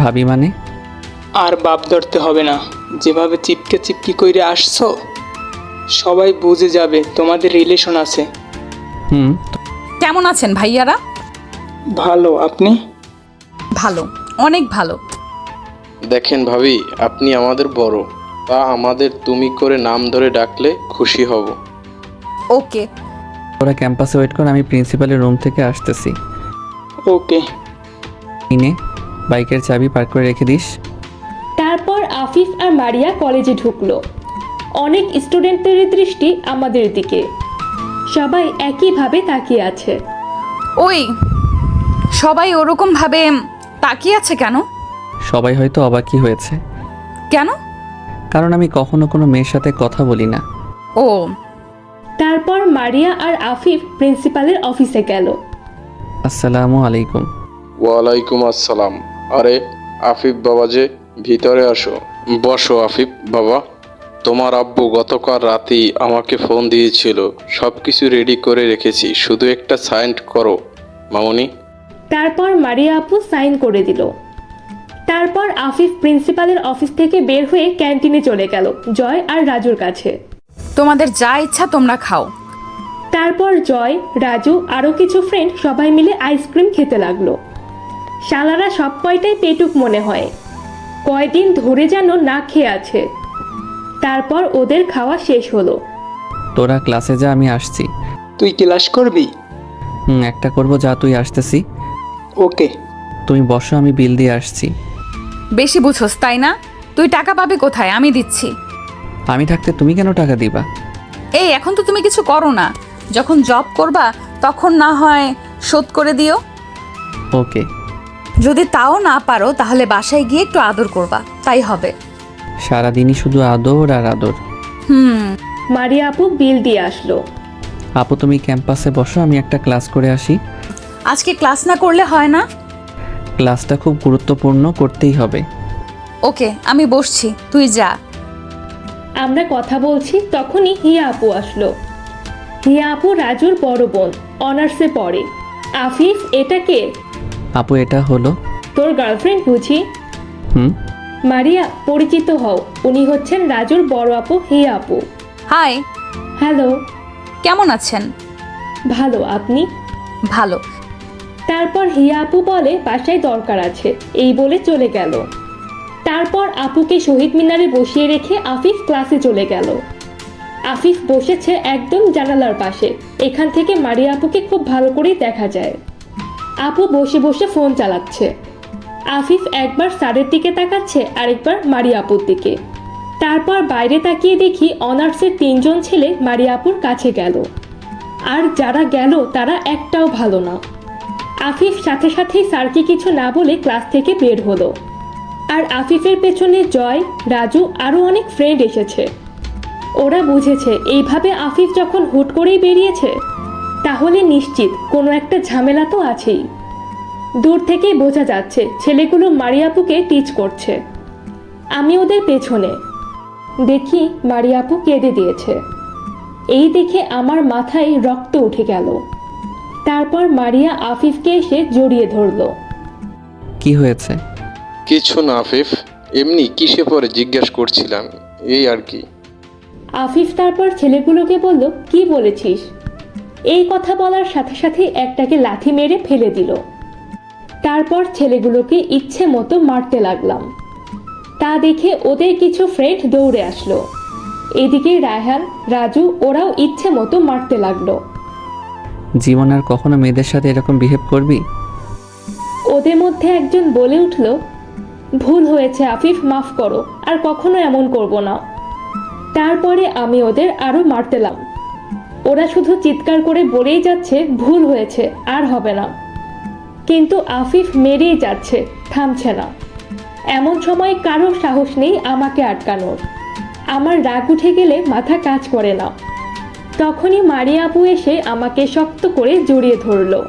ভাবি মানে? আর বাপ ধরতে হবে না, যেভাবে চিপকে চিপকি কইরে আসছো সবাই বুঝে যাবে তোমাদের রিলেশন আছে। কেমন আছেন ভাইয়ারা? ভালো, আপনি? ভালো, অনেক ভালো। দেখেন ভাবি, আপনি আমাদের বড়, তা আমাদের তুমি করে নাম ধরে ডাকলে খুশি হব। ওকে। ওরা ক্যাম্পাসে ওয়েট করে, আমি প্রিন্সিপালের রুম থেকে আসতেছি। ওকে। ইনে বাইকের চাবি পার্ক করে রেখে দিস। তারপর আফিফ আর মারিয়া কলেজে ঢুকলো। অনেক স্টুডেন্টদের দৃষ্টি আমাদের দিকে। সবাই একইভাবে তাকিয়ে আছে। ওই সবাই ওরকম ভাবে তাকিয়ে আছে কেন? সবাই হয়তো অবাকই হয়েছে। কেন? কারণ আমি কখনো কোনো মেয়ের সাথে কথা বলি না। ও। তারপর মারিয়া আর আফিফ প্রিন্সিপালের অফিসে গেল। আসসালামু আলাইকুম। ওয়ালাইকুম আসসালাম। আরে আফিফ বাবা যে, ভিতরে আসো। বসো আফিফ বাবা। তোমার আব্বু গতকাল রাতেই আমাকে ফোন দিয়েছিল, সব কিছু রেডি করে রেখেছি, শুধু একটা সাইন করো মামুনি। তারপর মারিয়া আপু সাইন করে দিল। তারপর আফিফ প্রিন্সিপালের অফিস থেকে বের হয়ে ক্যান্টিনে চলে গেল জয় আর রাজুর কাছে। তোমাদের যা ইচ্ছা তোমরা খাও। তারপর জয়, রাজু আরও কিছু ফ্রেন্ড সবাই মিলে আইসক্রিম খেতে লাগলো। শালারা সব কয়টাই পেটুক মনে হয়, কয়দিন ধরে যেন না খেয়ে আছে। তারপর ওদের খাওয়া শেষ হলো। তোরা ক্লাসে যা, আমি আসছি। তুই ক্লাস করবি? একটা করব, যা তুই আসতেছি। ওকে। তুমি বসো, আমি বিল দিয়ে আসছি। বেশি বুঝোস তাই না? তুই টাকা পাবি কোথায়? আমি দিচ্ছি। আমি থাকতে তুমি কেন টাকা দিবা? এই এখন তো তুমি কিছু করো না, যখন জব করবা তখন না হয় শোধ করে দিও। ওকে। যদি তাও না পারো তাহলে বাসায় গিয়ে একটু আদর করবা, তাই হবে। সারাদিনই শুধু আদর আর আদর। মারিয়া আপু বিল দিয়ে আসলো। আপু তুমি ক্যাম্পাসে বসো, আমি একটা ক্লাস করে আসি। আজকে ক্লাস না করলে হয় না? ক্লাসটা খুব গুরুত্বপূর্ণ, করতেই হবে। ওকে, আমি বসছি, তুই যা। আমরা কথা বলছি তখনই হিয়া আপু আসলো। হিয়া আপু রাজুর বড় বোন, অনার্সে পড়ে। আফিফ, এটা কে? আপু এটা হলো। তোর গার্লফ্রেন্ড বুঝি? হুম। মারিয়া, পরিচিত হও, উনি হচ্ছেন রাজুর বড় আপু হিয়া আপু। Hi, hello. কেমন আছেন? ভালো, আপনি? ভালো। তারপর হিয়া আপু বলে বাসায় দরকার আছে, এই বলে চলে গেল। তারপর আপুকে শহীদ মিনারে বসিয়ে রেখে আফিফ ক্লাসে চলে গেল। আফিফ বসেছে একদম জানালার পাশে, এখান থেকে মারিয়া আপুকে খুব ভালো করেই দেখা যায়। আপু বসে বসে ফোন চালাচ্ছে। আফিফ একবার স্যারের দিকে তাকাচ্ছে, আরেকবার মারিয়া আপুর দিকে। তারপর বাইরে তাকিয়ে দেখি অনার্সের 3 জন ছেলে মারিয়া আপুর কাছে গেল। আর যারা গেল তারা একটাও ভালো না। আফিফ সাথে সাথেই স্যারকে কিছু না বলে ক্লাস থেকে বের হলো। আর আফিফের পেছনে জয়, রাজু আরও অনেক ফ্রেন্ড এসেছে। ওরা বুঝেছে এইভাবে আফিফ যখন হুট করেই বেরিয়েছে তাহলে নিশ্চিত কোনো একটা ঝামেলা তো আছেই। দূর থেকেই বোঝা যাচ্ছে ছেলেগুলো মারিয়া আপুকে টিচ করছে। আমি ওদের পেছনে দেখি মারিয়া আপু কেঁদে দিয়েছে। এই দেখে আমার মাথায় রক্ত উঠে গেল। তারপর মারিয়া আফিফকে এসে জড়িয়ে ধরলো। কি হয়েছে? কিছু না আফিফ, এমনি কিসে পরে জিজ্ঞেস করছিলাম, এই আর কি। আফিফ তারপর ছেলেগুলোকে বলল, কি বলেছিস? এই কথা বলার সাথে সাথে একটাকে লাথি মেরে ফেলে দিল। তারপর ছেলেগুলোকে ইচ্ছে মতো মারতে লাগলাম। তা দেখে ওদের কিছু ফ্রেন্ড দৌড়ে আসলো। এদিকে রায়হান, রাজু ওরাও ইচ্ছে মতো মারতে লাগলো। জীবন আর কখনো মেয়েদের সাথে এরকম বিহেভ করবি? ওদের মধ্যে একজন বলে উঠল, ভুল হয়েছে আফিফ, মাফ করো, আর কখনো এমন করব না। তারপরে আমি ওদের আরও মারতেলাম। ওরা শুধু চিৎকার করে বলেই যাচ্ছে ভুল হয়েছে, আর হবে না। কিন্তু আফিফ মেরেই যাচ্ছে, থামছে না। এমন সময় কারো সাহস নেই আমাকে আটকানোর। আমার রাগ উঠে গেলে মাথা কাজ করে না। তখনই মারিয়া আপু এসে আমাকে শক্ত করে জড়িয়ে ধরলো।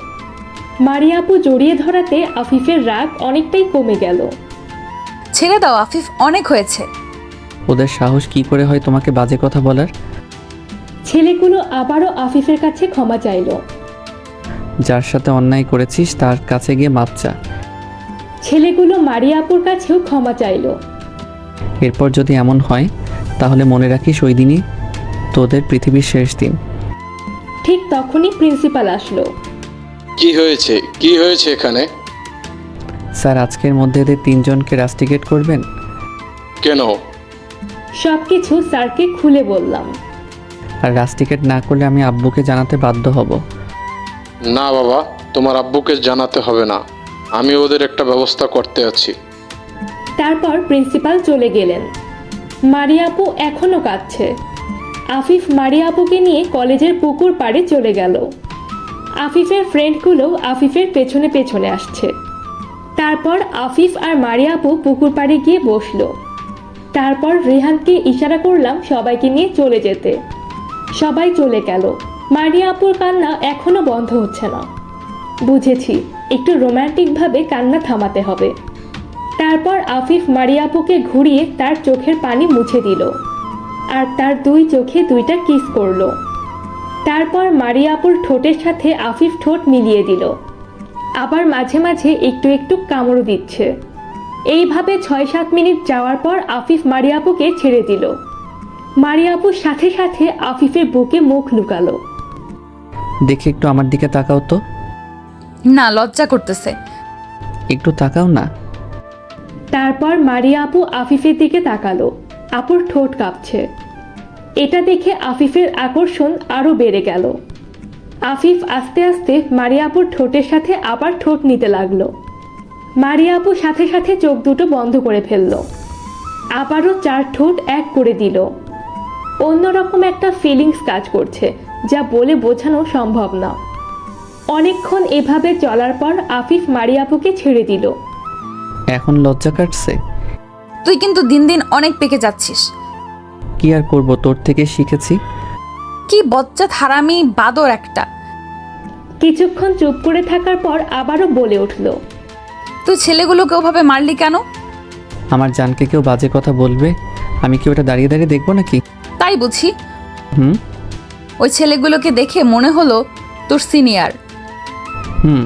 মারিয়া আপু জড়িয়ে ধরাতে আফিফের রাগ অনেকটাই কমে গেল। ছেড়ে দাও আফিফ, অনেক হয়েছে। ওদের সাহস কি করে হয় তোমাকে বাজে কথা বলার? ছেলেগুলো আবারও আফিফের কাছে ক্ষমা চাইল। যার সাথে অন্যায় করেছিস তার কাছে গিয়ে মাপ চা। ছেলেগুলো মারিয়া আপুর কাছেও ক্ষমা চাইল। এরপর যদি এমন হয় তাহলে মনে রাখিস ওই দিনই তোদের পৃথিবীর শেষ দিন। ঠিক তখনই প্রিন্সিপাল আসলো। কি হয়েছে, কি হয়েছে এখানে? স্যার, আজকের মধ্যে এদের 3 জনকে রাস্টিকেট করবেন। কেন? সবকিছু স্যারকে খুলে বললাম। আর রাস্টিকেট না করলে আমি আব্বুকে জানাতে বাধ্য হব। না বাবা, তোমার আব্বুকে জানাতে হবে না, আমি ওদের একটা ব্যবস্থা করতে আছি। তারপর প্রিন্সিপাল চলে গেলেন। মারিয়া আপু এখনো কাঁদছে। আফিফ মারিয়া আপুকে নিয়ে কলেজের পুকুর পাড়ে চলে গেল। আফিফের ফ্রেন্ডগুলো আফিফের পেছনে পেছনে আসছে। তারপর আফিফ আর মারিয়া আপু পুকুর পাড়ে গিয়ে বসলো। তারপর রেহানকে ইশারা করলাম সবাইকে নিয়ে চলে যেতে। সবাই চলে গেল। মারিয়া আপুর কান্না এখনো বন্ধ হচ্ছে না। বুঝেছি একটু রোম্যান্টিকভাবে কান্না থামাতে হবে। তারপর আফিফ মারিয়া আপুকে ঘুরিয়ে তার চোখের পানি মুছে দিল আর তার 2 চোখে 2টা কিস করলো। তারপর মারিয়া আপুর ঠোঁটের সাথে আফিফ ঠোঁট মিলিয়ে দিল। আবার মাঝে মাঝে একটু একটু কামড় দিচ্ছে। এইভাবে 6-7 মিনিট যাওয়ার পর আফিফ মারিয়া আপুকে ছেড়ে দিল। মারিয়া আপুর সাথে সাথে আফিফের বুকে মুখ লুকালো। দেখে একটু আমার দিকে তাকাও তো। না, লজ্জা করতেছে। একটু তাকাও না। তারপর মারিয়া আপু আফিফের দিকে তাকালো। আপুর ঠোঁট কাঁপছে। এটা দেখে আফিফের আকর্ষণ আরও বেড়ে গেল। আফিফ আস্তে আস্তে মারিয়া আপুর ঠোঁটের সাথে আবার ঠোঁট নিতে লাগলো। মারিয়া আপু সাথে সাথে চোখ দুটো বন্ধ করে ফেলল। আবারও 4 ঠোঁট এক করে দিল। অন্যরকম একটা ফিলিংস কাজ করছে। যা বলে বোঝানো সম্ভব না। অনেকক্ষণ এভাবে চলার পর আফিফ মারিয়াপুকে ছেড়ে দিল। এখন লজ্জা কাটছে? তুই কিন্তু দিন দিন অনেক পেকে যাচ্ছিস। কি আর করব, তোর থেকে শিখেছি। কি বজ্জাত হারামি বাদর একটা। কিছুক্ষণ চুপ করে থাকার পর আবারও বলে উঠল, তুই ছেলেগুলোকে ওভাবে মারলি কেন? আমার জানকে কেউ বাজে কথা বলবে, আমি কি ওটা দাঁড়িয়ে দাঁড়িয়ে দেখবো নাকি? তাই বুঝি? হুম ওই ছেলেগুলোকে দেখে মনে হলো তোর সিনিয়র। হুম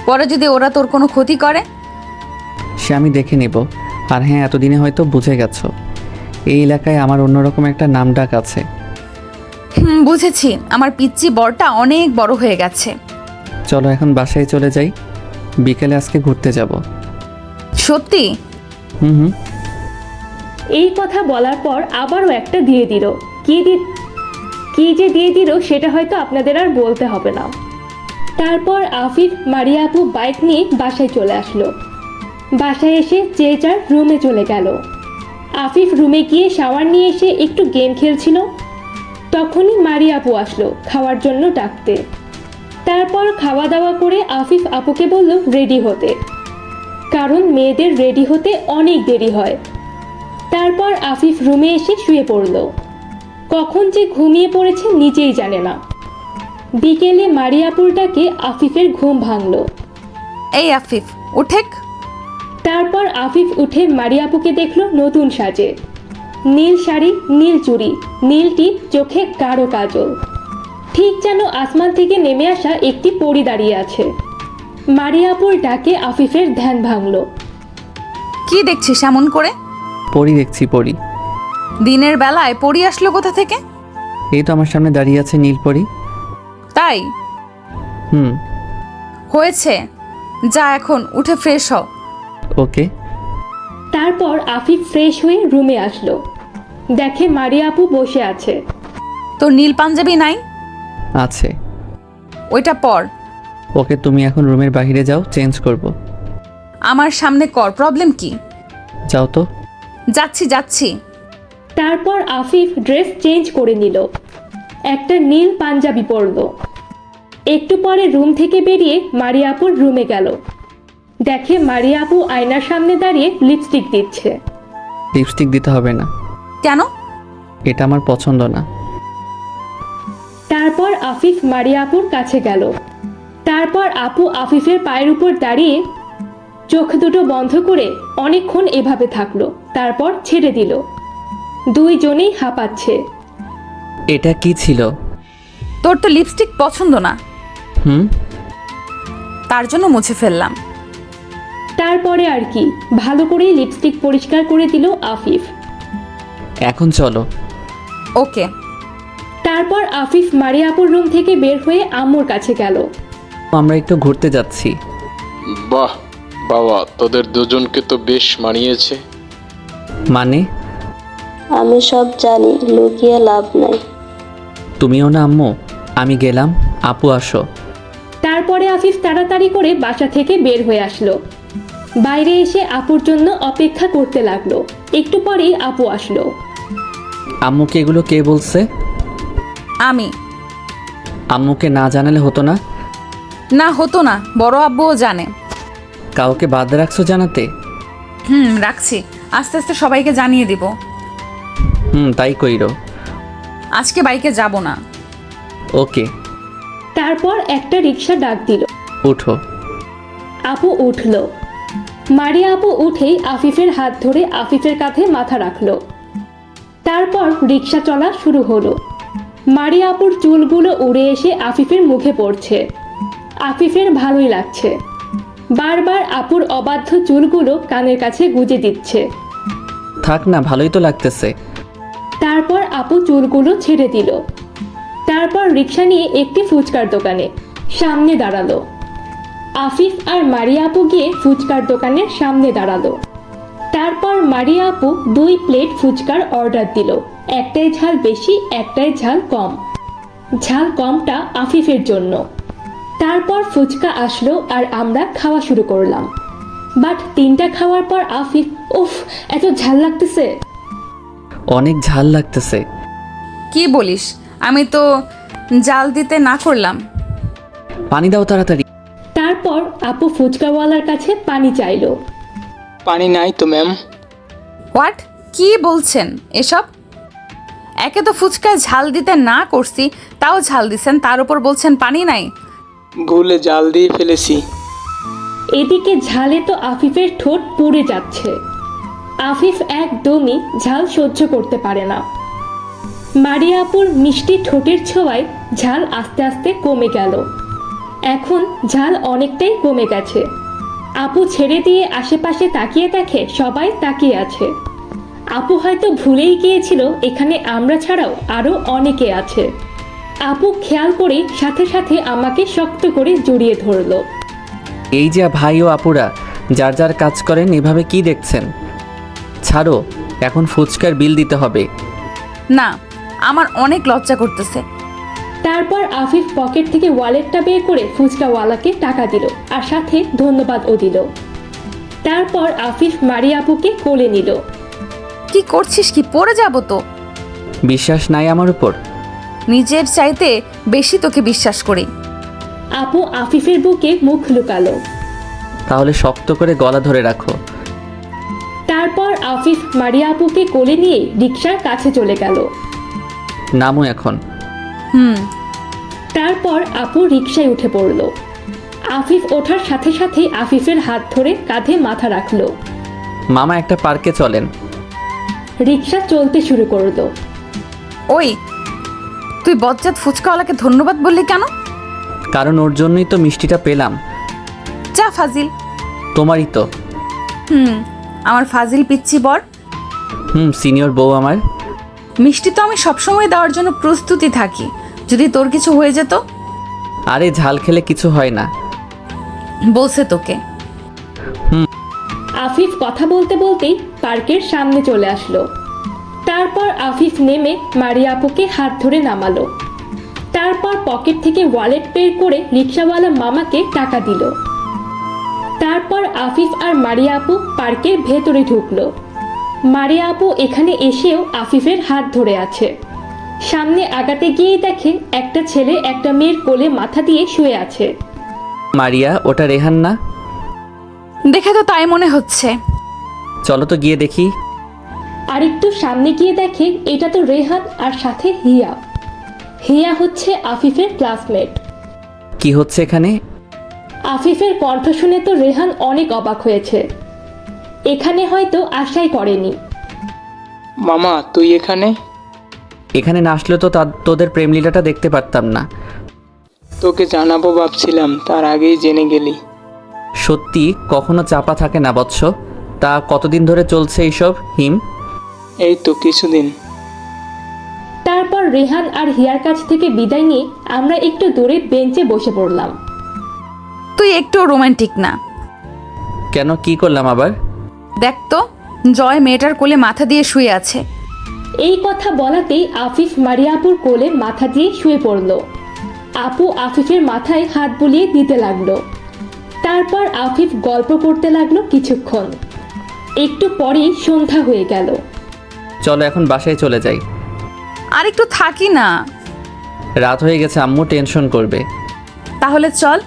পরে যদি ওরা তোর কোনো ক্ষতি করে? সে আমি দেখে নেব। আর হ্যাঁ, এতদিনে হয়তো বুঝে গেছো, এই এলাকায় আমার অন্যরকম একটা নাম ডাক আছে। বুঝেছি, আমার পিচ্চি বরটা অনেক বড় হয়ে গেছে। চলো এখন বাসায় চলে যাই, বিকেলে আজকে ঘুরতে যাব। সত্যি? হুম। এই কথা বলার পর আবারও একটা দিয়ে দিল। কি যে দিয়ে দিল সেটা হয়তো আপনাদের আর বলতে হবে না। তারপর আফিফ মারিয়া আপু বাইক নিয়ে বাসায় চলে আসলো। বাসায় এসে যে যার রুমে চলে গেল। আফিফ রুমে গিয়ে শাওয়ার নিয়ে এসে একটু গেম খেলছিল। তখনই মারিয়া আপু আসলো খাওয়ার জন্য ডাকতে। তারপর খাওয়া দাওয়া করে আফিফ আপুকে বলল রেডি হতে, কারণ মেয়েদের রেডি হতে অনেক দেরি হয়। তারপর আফিফ রুমে এসে শুয়ে পড়ল। কখন যে ঘুমিয়ে পড়েছে নিজেই জানে না। বিকেলে মারিয়াপুর ডাকে আফিফের ঘুম ভাঙল। এই আফিফ, উঠেক। তারপর আফিফ উঠে মারিয়াপুকে দেখল নতুন সাজে, নীল শাড়ি, নীল চুড়ি, নীল টিপ, চোখে গাঢ় কাজল, ঠিক যেন আসমান থেকে নেমে আসা একটি পরী দাঁড়িয়ে আছে। মারিয়াপুর ডাকে আফিফের ধ্যান ভাঙল। কি দেখছিস এমন করে? পরি দেখছি, পরি। দিনের বেলায় পড়ি আসলো কোথা থেকে? এই তো আমার সামনে দাঁড়িয়ে আছে নীলপরি। তাই? হুম। হয়েছে, যা এখন উঠে ফ্রেশ হ। ওকে। তারপর আফিফ ফ্রেশ হয়ে রুমে আসলো। দেখে মারিয়া আপু বসে আছে। তোর নীল পাঞ্জাবি নাই? আছে। ওইটা পর। ওকে, তুমি এখন রুমের বাইরে যাও, চেঞ্জ করব। আমার সামনে কর, প্রবলেম কি? যাও তো। যাচ্ছি। তারপর আফিফ ড্রেস চেঞ্জ করে নিল, একটা নীল পাঞ্জাবি পরল। একটু পরে রুম থেকে বেরিয়ে মারিয়া আপুর রুমে গেল। দেখে মারিয়া আপু আয়নার সামনে দাঁড়িয়ে লিপস্টিক দিচ্ছে। লিপস্টিক দিতে হবে না। কেন? এটা আমার পছন্দ না। তারপর আফিফ মারিয়া আপুর কাছে গেল। তারপর আপু আফিফের পায়ের উপর দাঁড়িয়ে চোখ দুটো বন্ধ করে অনেকক্ষণ এভাবে থাকলো। তারপর ছেড়ে দিল। দুইজনেই হাঁপাচ্ছে। এটা কি ছিল? তোর তো লিপস্টিক পছন্দ না, হুম। তার জন্য মুছে ফেললাম। তারপরে আর কি, ভালো করেই লিপস্টিক পরিষ্কার করে দিল আফিফ। এখন চলো। ওকে। তারপর আফিফ মারিয়া আপুর রুম থেকে বের হয়ে আম্মুর কাছে গেল। আমরা একটু ঘুরতে যাচ্ছি। বাহ বাবা, তোদের দুজনকে তো বেশ মানিয়েছে। মানে? আমি সব জানি, লুকিয়ে লাভ নাই। তুমিও না আম্মু? আমি গেলাম, আপু আসো। তারপরে আফিফ তাড়াতাড়ি করে বাসা থেকে বের হয়ে আসলো। বাইরে এসে আপুর জন্য অপেক্ষা করতে লাগলো। একটু পরেই আপু আসলো। আম্মুকে এগুলো কে বলছে? আমি। আম্মুকে না জানালে হতো না? না, হতো না, বড় আব্বুও জানে। কাউকে বাদ রাখছো জানাতে? রাখছি, আস্তে আস্তে সবাইকে জানিয়ে দিব। তাই কইরো। আজকে বাইকে যাব না। ওকে। তারপর একটা রিক্সা ডাক দিল। উঠো। আপু উঠল। মারিয়া আপু উঠেই আফিফের হাত ধরে আফিফের কাঁধে মাথা রাখলো। তারপর রিক্সা চলা শুরু হলো। মারিয়া আপুর চুলগুলো উড়ে এসে আফিফের মুখে পড়ছে। আফিফের ভালোই লাগছে। বারবার আপুর অবাধ্য চুলগুলো কানের কাছে গুজে দিচ্ছে। থাক না, ভালোই তো লাগতেছে। তারপর আপু চুলগুলো ছেড়ে দিল। তারপর রিক্সা নিয়ে একটি ফুচকার দোকানে সামনে দাঁড়ালো। আফিফ আর মারিয়া আপু গিয়ে ফুচকার দোকানের সামনে দাঁড়ালো। তারপর মারিয়া আপু 2 প্লেট ফুচকার অর্ডার দিল। একটাই ঝাল বেশি, একটাই ঝাল কম। ঝাল কমটা আফিফের জন্য। তারপর ফুচকা আসলো আর আমরা খাওয়া শুরু করলাম। বাট 3টা খাওয়ার পর আফিফ, উফ, এত ঝাল লাগতেছে। অনেক ঝাল লাগতেছে। কি বলিস? আমি তো জাল দিতে না করলাম। পানি দাও তাড়াতাড়ি। তারপর আপু ফুচকাওয়ালার কাছে পানি চাইলো। পানি নাই তো ম্যাম। হোয়াট? কি বলছেন এসব? একে তো ফুচকায় ঝাল দিতে না করছি, তাও ঝাল দিছেন, তার উপর বলছেন পানি নাই। ভুলে জাল দিয়ে ফেলেছি। এদিকে ঝালে তো আফিফের ঠোঁট পুড়ে যাচ্ছে। আফিফ একদমই ঝাল সহ্য করতে পারে না। মারিয়া আপুর মিষ্টি ঠোঁটের ছোঁয়ায় ঝাল আস্তে আস্তে কমে গেল। এখন ঝাল অনেকটাই কমে গেছে। আপু ছেড়ে দিয়ে আশেপাশে তাকিয়ে দেখে সবাই তাকিয়ে আছে। আপু হয়তো ভুলেই গিয়েছিল এখানে আমরা ছাড়াও আরও অনেকে আছে। আপু খেয়াল করে সাথে সাথে আমাকে শক্ত করে জড়িয়ে ধরলো। এই যে ভাই ও আপুরা যার যার কাজ করেন, এভাবে কি দেখছেন? ছাড়ো, এখন ফুচকার বিল দিতে হবে। না, আমার অনেক লজ্জা করতেছে। তারপর আফিফ পকেট থেকে ওয়ালেটটা বের করে ফুচকাওয়ালাকে টাকা দিল আর সাথে ধন্যবাদও দিল। তারপর আফিফ মারিয়া আপুকে কোলে নিল। কি করছিস? কি পড়ে যাব তো? বিশ্বাস নাই আমার উপর? নিজের চাইতে বেশি তোকে বিশ্বাস করি। আপু আফিফের বুকে মুখ লুকালো। তাহলে শক্ত করে গলা ধরে রাখো। তারপর আফিফ মারিয়া আপুকে কোলে নিয়ে রিকশার কাছে চলে গেল। নামো এখন। তারপর আপু রিকশায় উঠে পড়ল। আফিফ ওঠার সাথে সাথে আফিফের হাত ধরে কাঁধে মাথা রাখলো। মামা একটা পার্কে চলেন। রিকশা চলতে শুরু করলো। ওই, তুই বজ্জাত ফুচকাওয়ালাকে ধন্যবাদ বললি কেন? কারণ ওর জন্যই তো মিষ্টিটা পেলাম। যা ফাজিল। তোমারই তো। আমার ফাজিল পিচ্ছি বর। সিনিয়র বউ আমার। মিষ্টি তো আমি সবসময় দেওয়ার জন্য প্রস্তুতি থাকি, যদি তোর কিছু হয়ে যেত। আরে ঝাল খেলে কিছু হয় না। বলছে তোকে। আফিফ কথা বলতে বলতেই পার্কের সামনে চলে আসলো। তারপর আফিফ নেমে মারিয়া আপুকে হাত ধরে নামালো। তারপর পকেট থেকে ওয়ালেট বের করে রিকশাওয়ালা মামাকে টাকা দিল। তারপর আফিফ আর মারিয়া আপু পার্কের ভেতরে ঢুকলো। মারিয়া আপু এখানে এসেও আফিফের হাত ধরে আছে। সামনে আগাতে গিয়েই দেখে একটা ছেলে একটা মেয়ের কোলে মাথা দিয়ে শুয়ে আছে। মারিয়া, ওটা রেহান না? দেখে তো তাই মনে হচ্ছে। চলো তো গিয়ে দেখি। আর একটু সামনে গিয়ে দেখে এটা তো রেহান আর সাথে হিয়া। হিয়া হচ্ছে আফিফের ক্লাসমেট। কি হচ্ছে এখানে? আফিফের কণ্ঠ শুনে তো রেহান অনেক অবাক হয়েছে। এখানে হয়তো আশাই করেনি। মামা তুই এখানে? এখানে না আসলে তো তোদের প্রেমলীলাটা দেখতে পারতাম না। তোকে জানাবো ভাবছিলাম, তার আগেই জেনে গেলি। সত্যি কখনো চাপা থাকে না বৎস। তা কতদিন ধরে চলছে এইসব হিম? এই তো কিছুদিন। তারপর রেহান আর হিয়ার কাছ থেকে বিদায় নিয়ে আমরা একটু দূরে বেঞ্চে বসে পড়লাম। তুই একটু রোমান্টিক না। কেন, কি করলাম আবার? দেখ তো, জয় মেয়েটার কোলে মাথা দিয়ে শুয়ে আছে। এই কথা বলাতেই আফিফ মারিয়া আপুর কোলে মাথা দিয়ে শুয়ে পড়ল। আপু আফিফের মাথায় হাত বুলিয়ে দিতে লাগলো। তারপর আফিফ গল্প করতে লাগলো কিছুক্ষণ। একটু পরেই সন্ধ্যা হয়ে গেল। চলো এখন বাসায় চলে যাই। আর একটু থাকি না। রাত হয়ে গেছে, আম্মু টেনশন করবে। তাহলে চল।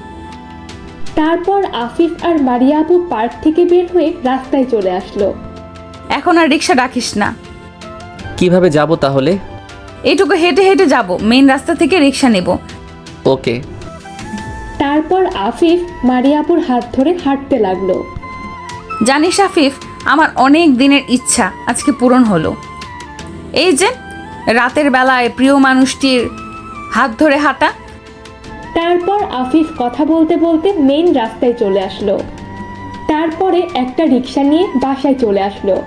তারপর আফিফ আর মারিয়া আপু পার্ক থেকে বের হয়ে রাস্তায় চলে আসলো। এখন আর রিক্সা ডাকিস না। কিভাবে যাব তাহলে? এইটুকু হেঁটে হেঁটে যাব, মেইন রাস্তা থেকে রিক্সা নেব। ওকে। তারপর আফিফ মারিয়া আপুর হাত ধরে হাঁটতে লাগলো। জানিস আফিফ, আমার অনেক দিনের ইচ্ছা আজকে পূরণ হলো। এই যে রাতের বেলায় প্রিয় মানুষটির হাত ধরে হাঁটা। তারপর আফিফ কথা বলতে বলতে মেইন রাস্তায় চলে আসলো। তারপরে একটা রিক্সা নিয়ে বাসায় চলে আসলো।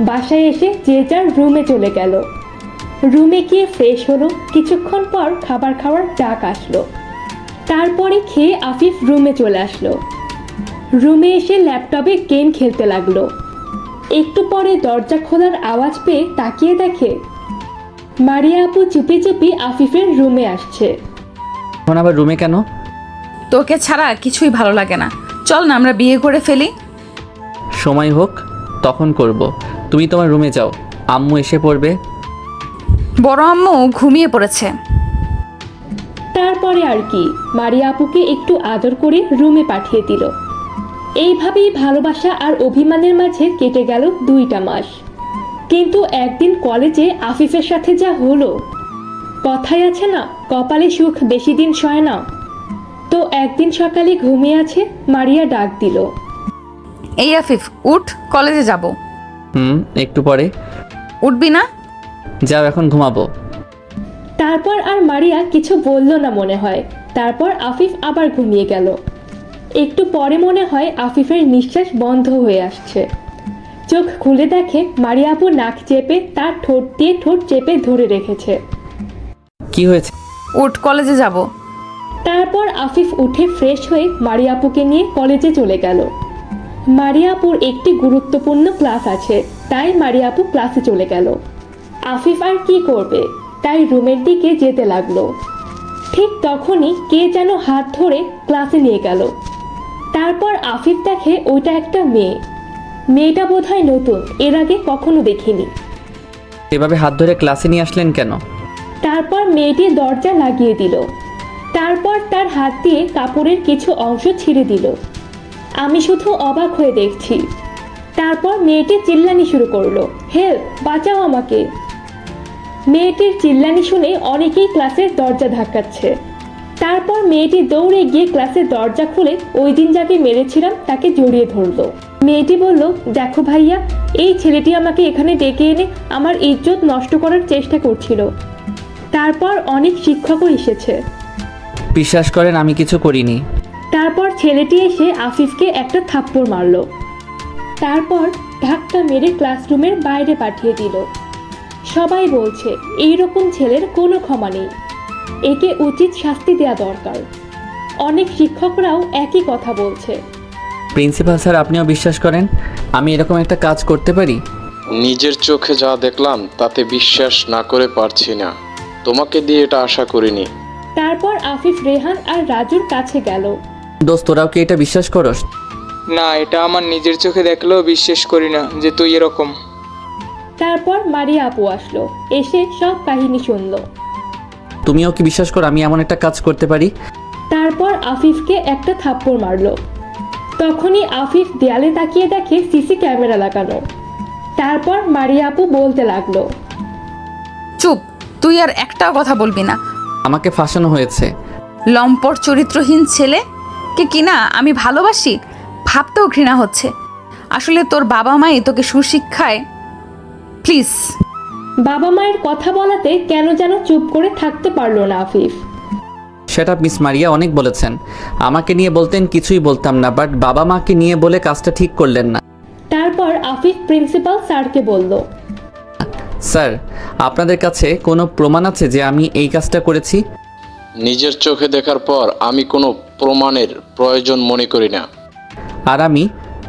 বাসায় এসে যে যার রুমে চলে গেল। রুমে গিয়ে ফ্রেশ হলো। কিছুক্ষণ পর খাবার খাওয়ার ডাক আসলো। তারপরে খেয়ে আফিফ রুমে চলে আসলো। রুমে এসে ল্যাপটপে গেম খেলতে লাগলো। একটু পরে দরজা খোলার আওয়াজ পেয়ে তাকিয়ে দেখে মারিয়া আপু চুপি চুপি আফিফের রুমে আসছে। এখন আবার রুমে কেন? তোকে ছাড়া কিছুই ভালো লাগে না। চল না আমরা বিয়ে করে ফেলি। সময় হোক তখন করব। তুমি তোমার রুমে যাও, আম্মু এসে পড়বে। বড় আম্মু ঘুমিয়ে পড়েছে। তারপরে আর কি, মারিয়া আপুকে একটু আদর করে রুমে পাঠিয়ে দিল। এইভাবেই ভালোবাসা আর অভিমানের মাঝে কেটে গেল 2টা মাস। কিন্তু একদিন কলেজে আফিফের সাথে যা হলো, কথাই আছে না, কপালে সুখ বেশি দিন সয় না। তো একদিন সকালে ঘুমিয়ে আছে, মারিয়া ডাক দিল। এই আফিফ, উঠ, কলেজে যাব। একটু পরে। উঠবি না? যাও, এখন ঘুমাবো। তারপর আর মারিয়া কিছু বলল না মনে হয়। তারপর আফিফ আবার ঘুমিয়ে গেল। একটু পরে মনে হয় আফিফের নিঃশ্বাস বন্ধ হয়ে আসছে। চোখ খুলে দেখে মারিয়া আপু নাক চেপে তার ঠোঁট দিয়ে ঠোঁট চেপে ধরে রেখেছে। কি হয়েছে? উঠ, কলেজে যাব। তারপর আফিফ উঠে ফ্রেশ হয়ে মারিয়া আপুকে নিয়ে কলেজে চলে গেল। মারিয়া আপুর একটি গুরুত্বপূর্ণ ক্লাস আছে, তাই মারিয়া আপু ক্লাসে চলে গেল। আফিফ আর কি করবে, তাই রুমের দিকে যেতে লাগলো। ঠিক তখনই কে যেন হাত ধরে ক্লাসে নিয়ে গেল। তারপর আফিফ দেখে ওইটা একটা মেয়ে। মেয়েটা বোধহয় নতুন, এর আগে কখনো দেখিনি। এভাবে হাত ধরে ক্লাসে নিয়ে আসলেন কেন? তারপর মেয়েটি দরজা লাগিয়ে দিল। তারপর তার হাত দিয়ে কাপড়ের কিছু অংশ ছিঁড়ে দিল। আমি শুধু অবাক হয়ে দেখছি। তারপর মেয়েটি চিল্লানি শুরু করলো, হেল্প, বাঁচাও আমাকে। মেয়েটির চিল্লানি শুনে অনেকেই ক্লাসের দরজা ধাক্কাচ্ছে। তারপর মেয়েটি দৌড়ে গিয়ে ক্লাসের দরজা খুলে ওই দিন যাকে মেরেছিলাম তাকে জড়িয়ে ধরলো। মেয়েটি বলল, দেখো ভাইয়া, এই ছেলেটি আমাকে এখানে ডেকে এনে আমার ইজ্জত নষ্ট করার চেষ্টা করছিল। তারপর অনেক শিক্ষকও এসেছে। বিশ্বাস করেন আমি কিছু করিনি। তারপর ছেলেটি এসে আফিফকে একটা থাপ্পড় মারলো। তারপর ধাক্কা মেরে ক্লাসরুমের বাইরে পাঠিয়ে দিল। সবাই বলছে এইরকম ছেলের কোনো ক্ষমা নেই, একে উচিত শাস্তি দেওয়া দরকার। অনেক শিক্ষকরাও একই কথা বলছে। প্রিন্সিপাল স্যার, আপনিও বিশ্বাস করেন আমি এরকম একটা কাজ করতে পারি? নিজের চোখে যা দেখলাম তাতে বিশ্বাস না করে পারছি না। তোমাকে দিয়ে এটা আশা করিনি। তারপর আফিফ রেহান আর রাজুর কাছে গেল। দোস্ত, তোরাও কি এটা বিশ্বাস করস? না, এটা আমার নিজের চোখে দেখলেও বিশ্বাস করি না যে তুই এরকম। তারপর মারিয়া আপু আসলো, এসে সব কাহিনী শুনলো। তুমিও কি বিশ্বাস করো আমি এমন একটা কাজ করতে পারি? তারপর আফিফকে একটা থাপ্পড় মারলো। তখনই আফিফ দেয়ালে তাকিয়ে দেখে সিসি ক্যামেরা লাগানো। তারপর মারিয়া আপু বলতে লাগলো, চুপ, তুই আর একটাও কথা বলবি না। আমাকে ফাঁসানো হয়েছে। লম্পট চরিত্রহীন ছেলে কে কিনা আমি ভালোবাসি, ভাবতেও ঘৃণা হচ্ছে। আসলে তোর বাবা মাই তোকে সুশিক্ষায়। প্লিজ। বাবা মায়ের কথা বলাতে কেন যেন চুপ করে থাকতে পারলো না আফিফ। সেটা মিস মারিয়া অনেক বলেছেন, আমাকে নিয়ে বলতেন কিছুই বলতাম না, বাট বাবা মাকে নিয়ে বলে কাজটা ঠিক করলেন না। তারপর আফিফ প্রিন্সিপাল স্যারকে বলল, স্যার, আপনাদের কাছে কোনো প্রমাণ আছে যে আমি এই কাজটা করেছি? নিজের চোখে দেখার পর আমি কোনো প্রমাণের প্রয়োজন মনে করি না। আর আমি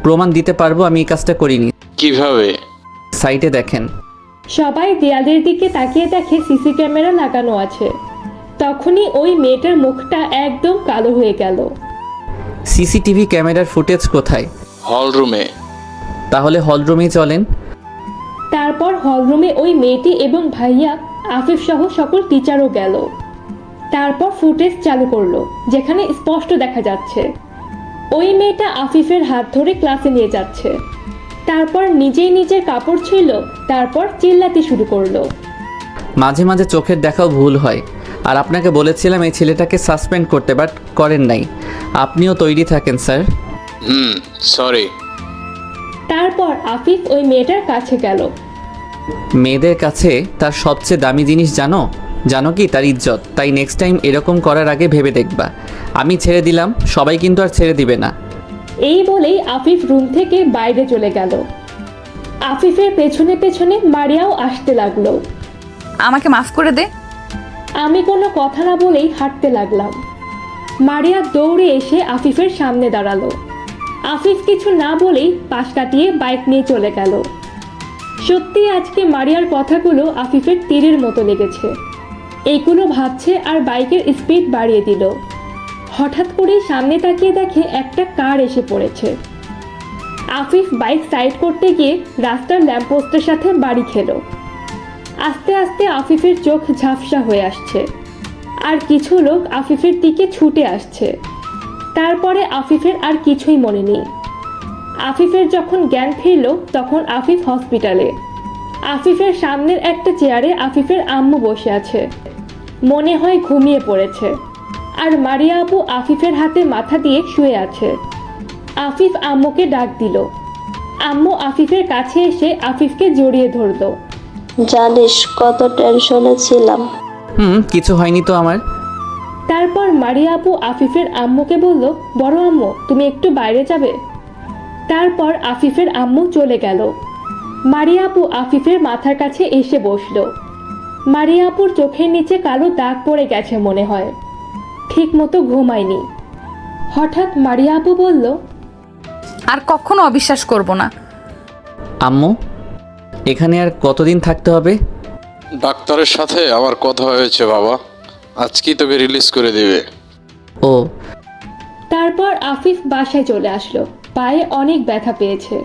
প্রমাণ দিতে পারবো আমি এই কাজটা করিনি। কিভাবে? সাইটে দেখেন। সবাই দেয়ালের দিকে তাকিয়ে দেখে সিসি ক্যামেরা লাগানো আছে। তখনই ওই মেয়েটার মুখটা একদম কালো হয়ে গেল। সিসিটিভি ক্যামেরার ফুটেজ কোথায়? হলরুমে। তাহলে হলরুমেই চলেন। তারপর হলরুমে ওই মেয়েটি এবং ভাইয়া, আফিফ সহ সকল টিচারও গেল। তারপর ফুটেজ চালু করলো, যেখানে স্পষ্ট দেখা যাচ্ছে ওই মেয়েটা আফিফের হাত ধরে ক্লাসে নিয়ে যাচ্ছে। তারপর নিজেই নিজের কাপড় ছিল, তারপর চিল্লাতে শুরু করলো। মাঝে মাঝে চোখের দেখাও ভুল হয়, আর আপনাকে বলেছিলাম এই ছেলেটাকে সাসপেন্ড করতে, বাট করেন নাই। আপনিও তৈরি থাকেন স্যার। সরি। তারপর আফিফ ওই মেয়েটার কাছে গেল। মেয়েদের কাছে তার সবচেয়ে দামি জিনিস জানো কি? তার ইজ্জত। তাই নেক্সট টাইম এরকম করার আগে ভেবে দেখবা। আমি ছেড়ে দিলাম, সবাই কিন্তু আর ছেড়ে দিবে না। এই বলেই আফিফ রুম থেকে বাইরে চলে গেল। আফিফের পেছনে পেছনে মারিয়াও আসতে লাগলো। আমাকে মাফ করে দে। আমি কোনো কথা না বলেই হাঁটতে লাগলাম। মারিয়া দৌড়ে এসে আফিফের সামনে দাঁড়ালো। আফিফ কিছু না বলেই পাশ কাটিয়ে বাইক নিয়ে চলে গেল। সত্যি আজকে মারিয়ার কথাগুলো আফিফের তীরের মতো লেগেছে। এইগুলো ভাবছে আর বাইকের স্পিড বাড়িয়ে দিল। হঠাৎ করেই সামনে তাকিয়ে দেখে একটা কার এসে পড়েছে। আফিফ বাইক সাইড করতে গিয়ে রাস্তার ল্যাম্পপোস্টের সাথে বাড়ি খেলো। আস্তে আস্তে আফিফের চোখ ঝাপসা হয়ে আসছে আর কিছু লোক আফিফের দিকে ছুটে আসছে। তারপরে আফিফের আর কিছুই মনে নেই। আফিফের যখন জ্ঞান ফিরল তখন আফিফ হসপিটালে। আফিফের সামনের একটা চেয়ারে আফিফের আম্মু বসে আছে, মনে হয় ঘুমিয়ে পড়েছে। আর মারিয়া আপু আফিফের হাতে মাথা দিয়ে শুয়ে আছে। আফিফ আম্মুকে ডাক দিল। আম্মু আফিফের কাছে এসে আফিফকে জড়িয়ে ধরল। জানিস কত টেনশনে ছিলাম। কিছু হয়নি তো আমার। তারপর মারিয়া আপু আফিফের আম্মুকে বলল, বড় আম্মু তুমি একটু বাইরে যাবে। তারপর আফিফের আম্মু চলে গেল। মারিয়া আপু আফিফের মাথার কাছে এসে বসলো। মারিয়া আপুর চোখের নিচে কালো দাগ পড়ে গেছে মনে হয়, ঠিক মতো ঘুমায়নি। হঠাৎ মারিয়া আপু বলল, আর কখনো অবিশ্বাস করব না। আম্মু, এখানে আর কতদিন থাকতে হবে? ডাক্তারের সাথে আমার কথা হয়েছে বাবা, আজকেই তোকে রিলিজ করে দেবে। ও। তারপর আফিফ বাসায় চলে আসলো। পায়ে অনেক ব্যথা পেয়েছে,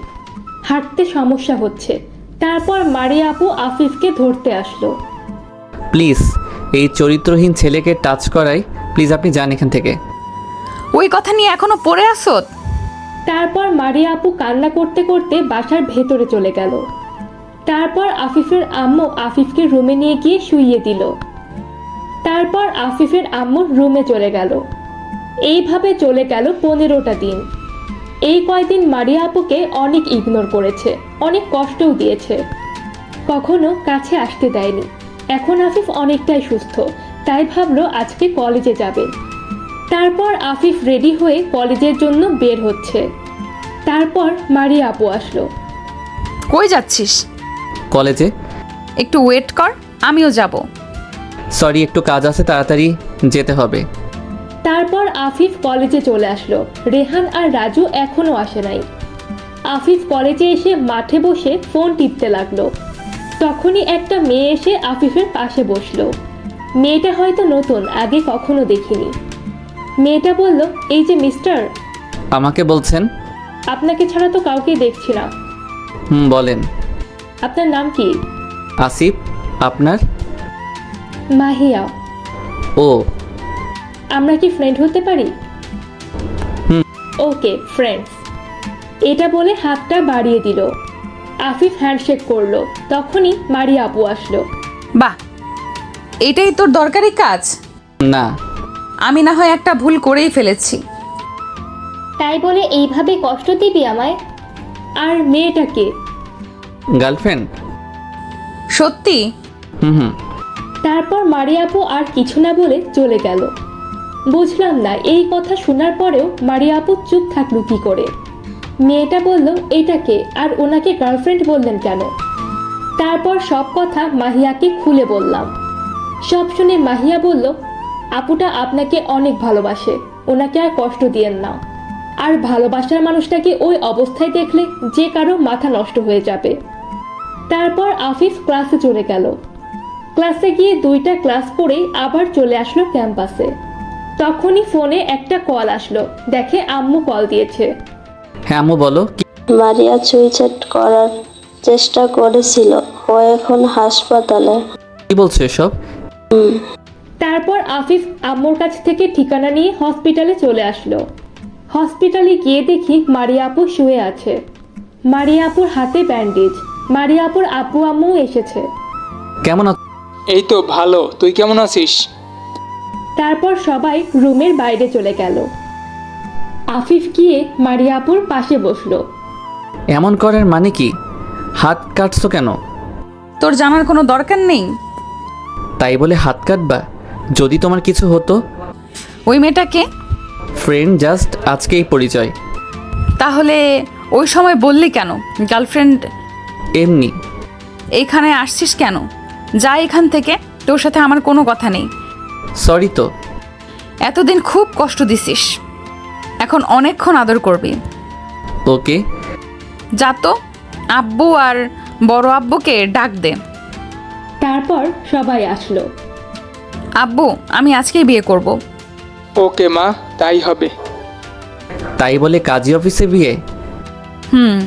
হাঁটতে সমস্যা হচ্ছে। তারপর মারিয়া আপু আফিফকে ধরতে আসলো। প্লিজ এই চরিত্রহীন ছেলেকে টাচ করাই, প্লিজ আপনি যান এখান থেকে। ওই কথা নিয়ে এখনো পড়ে আসত? তারপর মারিয়া আপু কান্না করতে করতে বাসার ভেতরে চলে গেল। তারপর আফিফের আম্মু আফিফকে রুমে নিয়ে গিয়ে শুইয়ে দিল। তারপর আফিফের আম্মু রুমে চলে গেল। এইভাবে চলে গেল 15টা দিন। এই কয়দিন মারিয়া আপুকে অনেক ইগনোর করেছে, অনেক কষ্টও দিয়েছে, কখনো কাছে আসতে দেয়নি। এখন আফিফ অনেকটাই সুস্থ, তাই ভাবলো আজকে কলেজে যাবে। তারপর আফিফ রেডি হয়ে কলেজের জন্য বের হচ্ছে। তারপর মারিয়া আপু আসলো। কই যাচ্ছিস? কলেজে। একটু ওয়েট কর, আমিও যাব। সরি, একটু কাজ আছে, তাড়াতাড়ি যেতে হবে। তারপর আফিফ কলেজে চলে আসলো। রেহান আর রাজু এখনো আসে নাই। আফিফ কলেজে এসে মাঠে বসে ফোন টিপতে লাগলো। তখনই একটা মেয়ে এসে আফিফের পাশে বসলো। মেয়েটা হয়তো নতুন, আগে কখনো দেখিনি। মেয়েটা বলল, এই যে মিস্টার, আমাকে বলছেন? আপনাকে ছাড়া তো কাউকে দেখছি না। বলেন। আপনার নাম কি? আসিফ। আপনার? মাহিয়া। ও। আমরা কি ফ্রেন্ড হতে পারি? ওকে, ফ্রেন্ডস। এটা বলে হাতটা বাড়িয়ে দিল। আফিফ হ্যান্ডশেক করলো। তখনই মারিয়া আপু আসলো। বাহ, এটাই তোর দরকারি কাজ? না। আমি না হয় একটা ভুল করেই ফেলেছি। তাই বলে এইভাবে কষ্ট দিবি আমায়? আর মেয়েটাকে? গার্লফ্রেন্ড। সত্যি? হুম। তারপর মারিয়া আপু আর কিছু না বলে চলে গেল। বুঝলাম না এই কথা শোনার পরেও মারিয়া আপু চুপ থাকলো কি করে। মেয়েটা বলল, এটাকে আর ওনাকে গার্লফ্রেন্ড বললেন কেন? তারপর সব কথা মাহিয়াকে খুলে বললাম। সব শুনে মাহিয়া বলল, আপুটা আপনাকে অনেক ভালোবাসে, ওনাকে আর কষ্ট দিয়েন না। আর ভালোবাসার মানুষটাকে ওই অবস্থায় দেখলে যে কারো মাথা নষ্ট হয়ে যাবে। তারপর আফিফ ক্লাসে চলে গেল। ক্লাসে গিয়ে 2টা ক্লাস পড়েই আবার চলে আসলো ক্যাম্পাসে। তখনই ফোনে একটা কল আসলো। দেখে আম্মু কল দিয়েছে। হ্যাঁ আম্মু বলো। মারিয়া সুইসাইড করার চেষ্টা করেছিল, ও এখন হাসপাতালে। কি বলছো এসব? তারপর আফিফ আম্মুর কাছ থেকে ঠিকানা নিয়ে হসপিটালে চলে আসলো। হসপিটালে গিয়ে দেখি মারিয়া আপু শুয়ে আছে। মারিয়া আপুর হাতে ব্যান্ডেজ। মারিয়া আপুর আব্বু আম্মু এসেছে। কেমন? এই তো ভালো, তুই কেমন আছিস? তারপর সবাই রুমের বাইরে চলে গেল। আফিফ গিয়ে মারিয়া আপুর পাশে বসলো। এমন করার মানে কি? হাত কাটছো কেন? তোর জানার কোনো দরকার নেই। তাই বলে হাত কাটবা? যদি তোমার কিছু হতো? ওই মেয়েটাকে? ফ্রেন্ড, জাস্ট আজকেই পরিচয়। তাহলে ওই সময় বললি কেন গার্লফ্রেন্ড? এমনি। এইখানে আসছিস কেন? যা এখান থেকে, তোর সাথে আমার কোনো কথা নেই। সরি তো। এতদিন খুব কষ্ট দিছিস, এখন অনেকক্ষণ আদর করবি। ওকে। যা তো, আব্বু আর বড় আব্বুকে ডাক দে। তারপর সবাই আসলো। আব্বু, আমি আজকেই বিয়ে করব। ওকে মা, তাই হবে। তাই বলে কাজী অফিসে বিয়ে? হুম।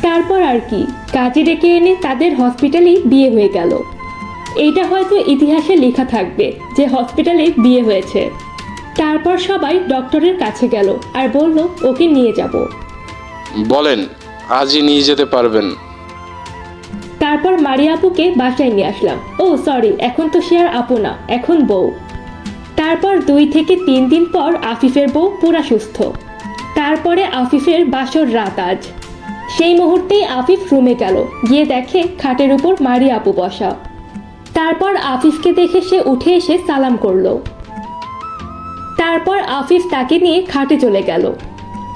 তারপর তারপর আর কি, কাজে ডেকে এনে তাদের হসপিটালেই বিয়ে হয়ে গেল। এইটা হয়তো ইতিহাসে লেখা থাকবে যে হসপিটালে বিয়ে হয়েছে। তারপর সবাই ডক্টরের কাছে গেল আর বলল ওকে নিয়ে যাব। বলেন, আজই নিয়ে যেতে পারবেন? তারপর মারিয়া আপুকে বাসায় নিয়ে আসলাম। ও সরি, এখন তো সে আর আপু না, এখন বউ। তারপর 2 থেকে 3 দিন পর আফিফের বউ পুরা সুস্থ। তারপরে আফিফের বাসর রাত আজ। সেই মুহূর্তেই আফিফ রুমে গেল, গিয়ে দেখে খাটের উপর মারিয়া আপু বসা। তারপর আফিফকে দেখে সে উঠে এসে সালাম করলো। তারপর আফিফ তাকে নিয়ে খাটে চলে গেল।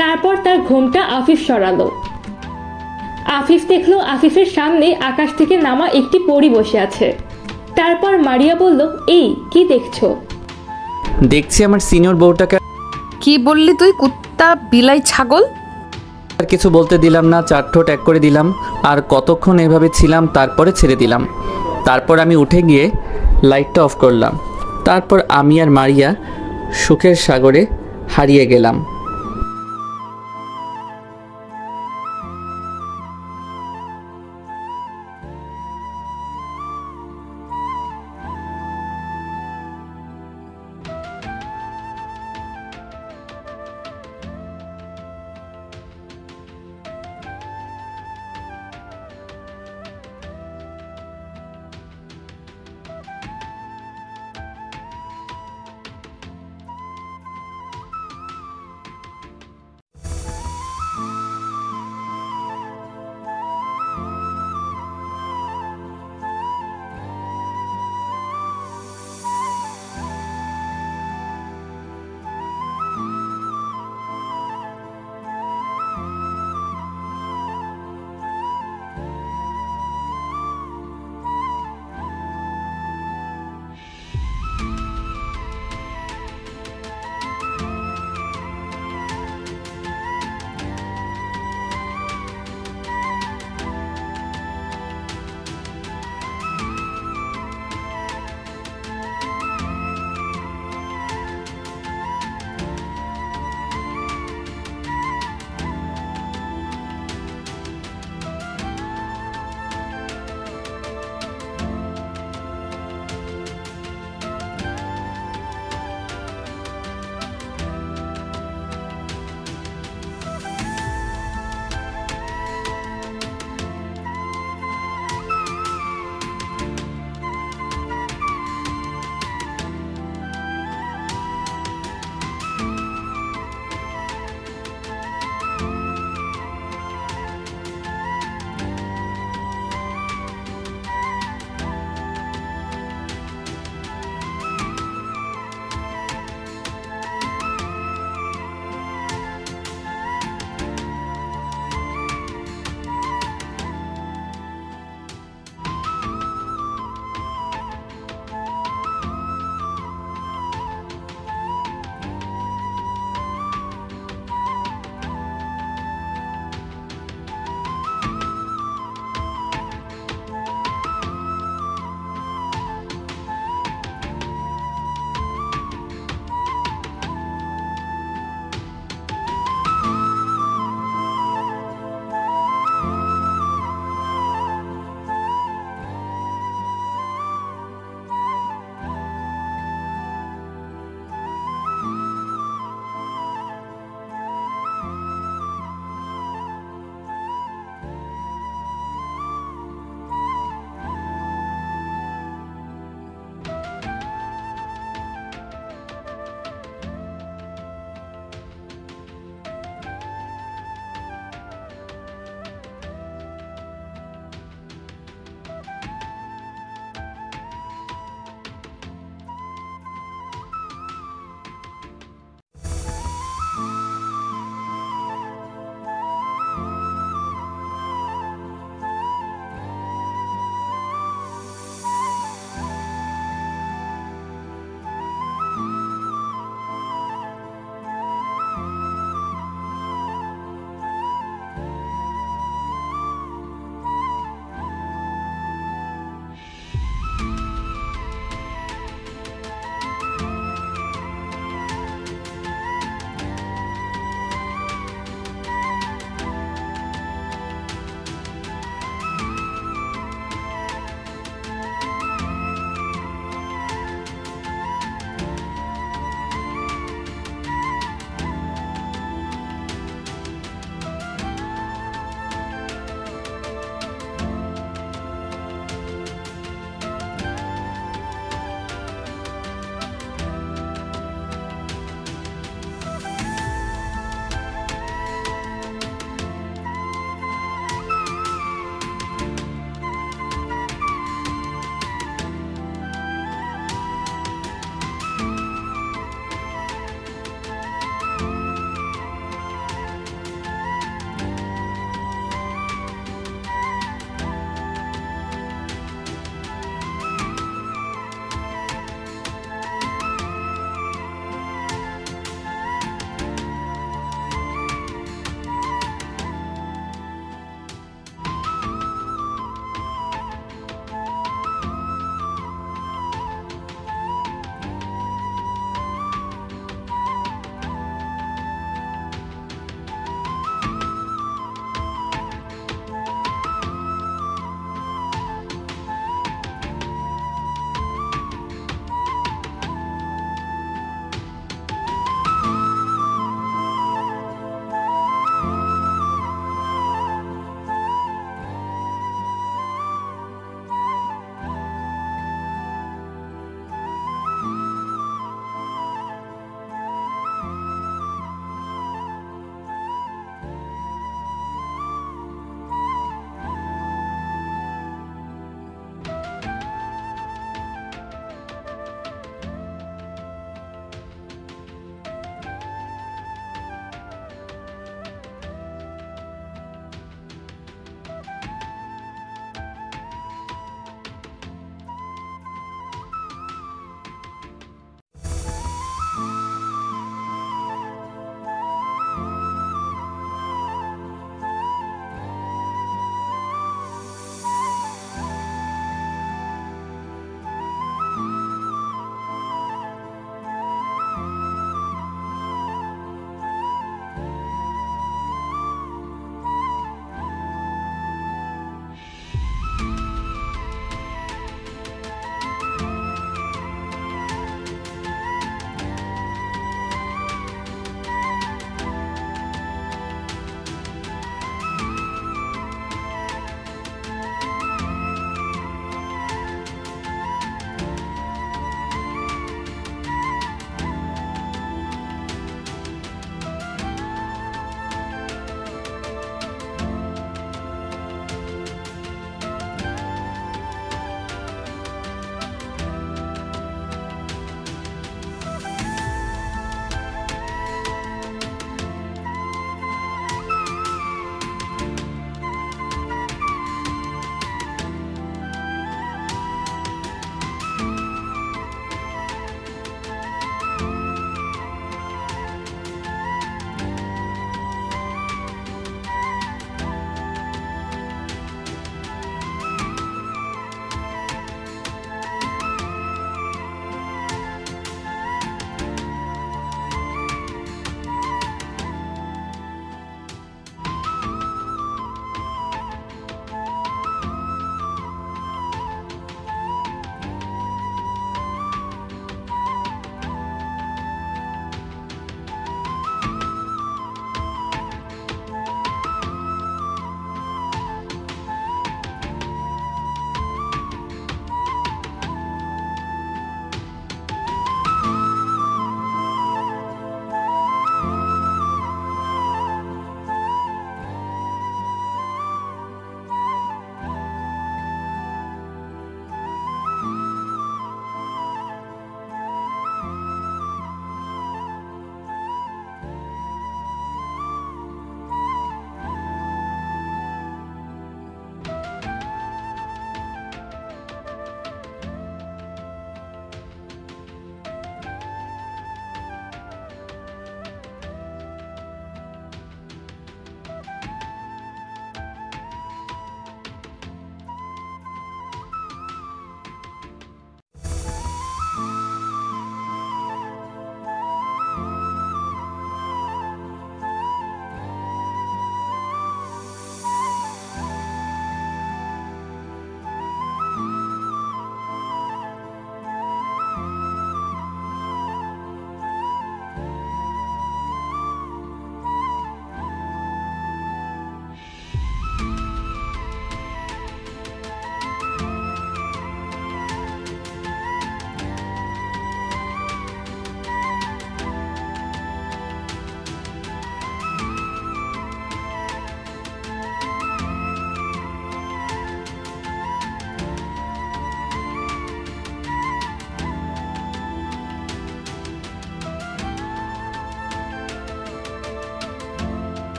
তারপর তার ঘোমটা আফিফ সরালো। আফিফ দেখলো আফিফের সামনে আকাশ থেকে নামা একটি পরী বসে আছে। তারপর মারিয়া বলল, এই কি দেখছো? দেখছি আমার সিনিয়র বউটাকে। কি বললি তুই? কুত্তা, বিলাই, ছাগল? আর কিছু বলতে দিলাম না, চারঠোট এক করে দিলাম। আর কতক্ষণ এভাবে ছিলাম, তারপরে ছেড়ে দিলাম। তারপর আমি উঠে গিয়ে লাইটটা অফ করলাম। তারপর আমি আর মারিয়া সুখের সাগরে হারিয়ে গেলাম।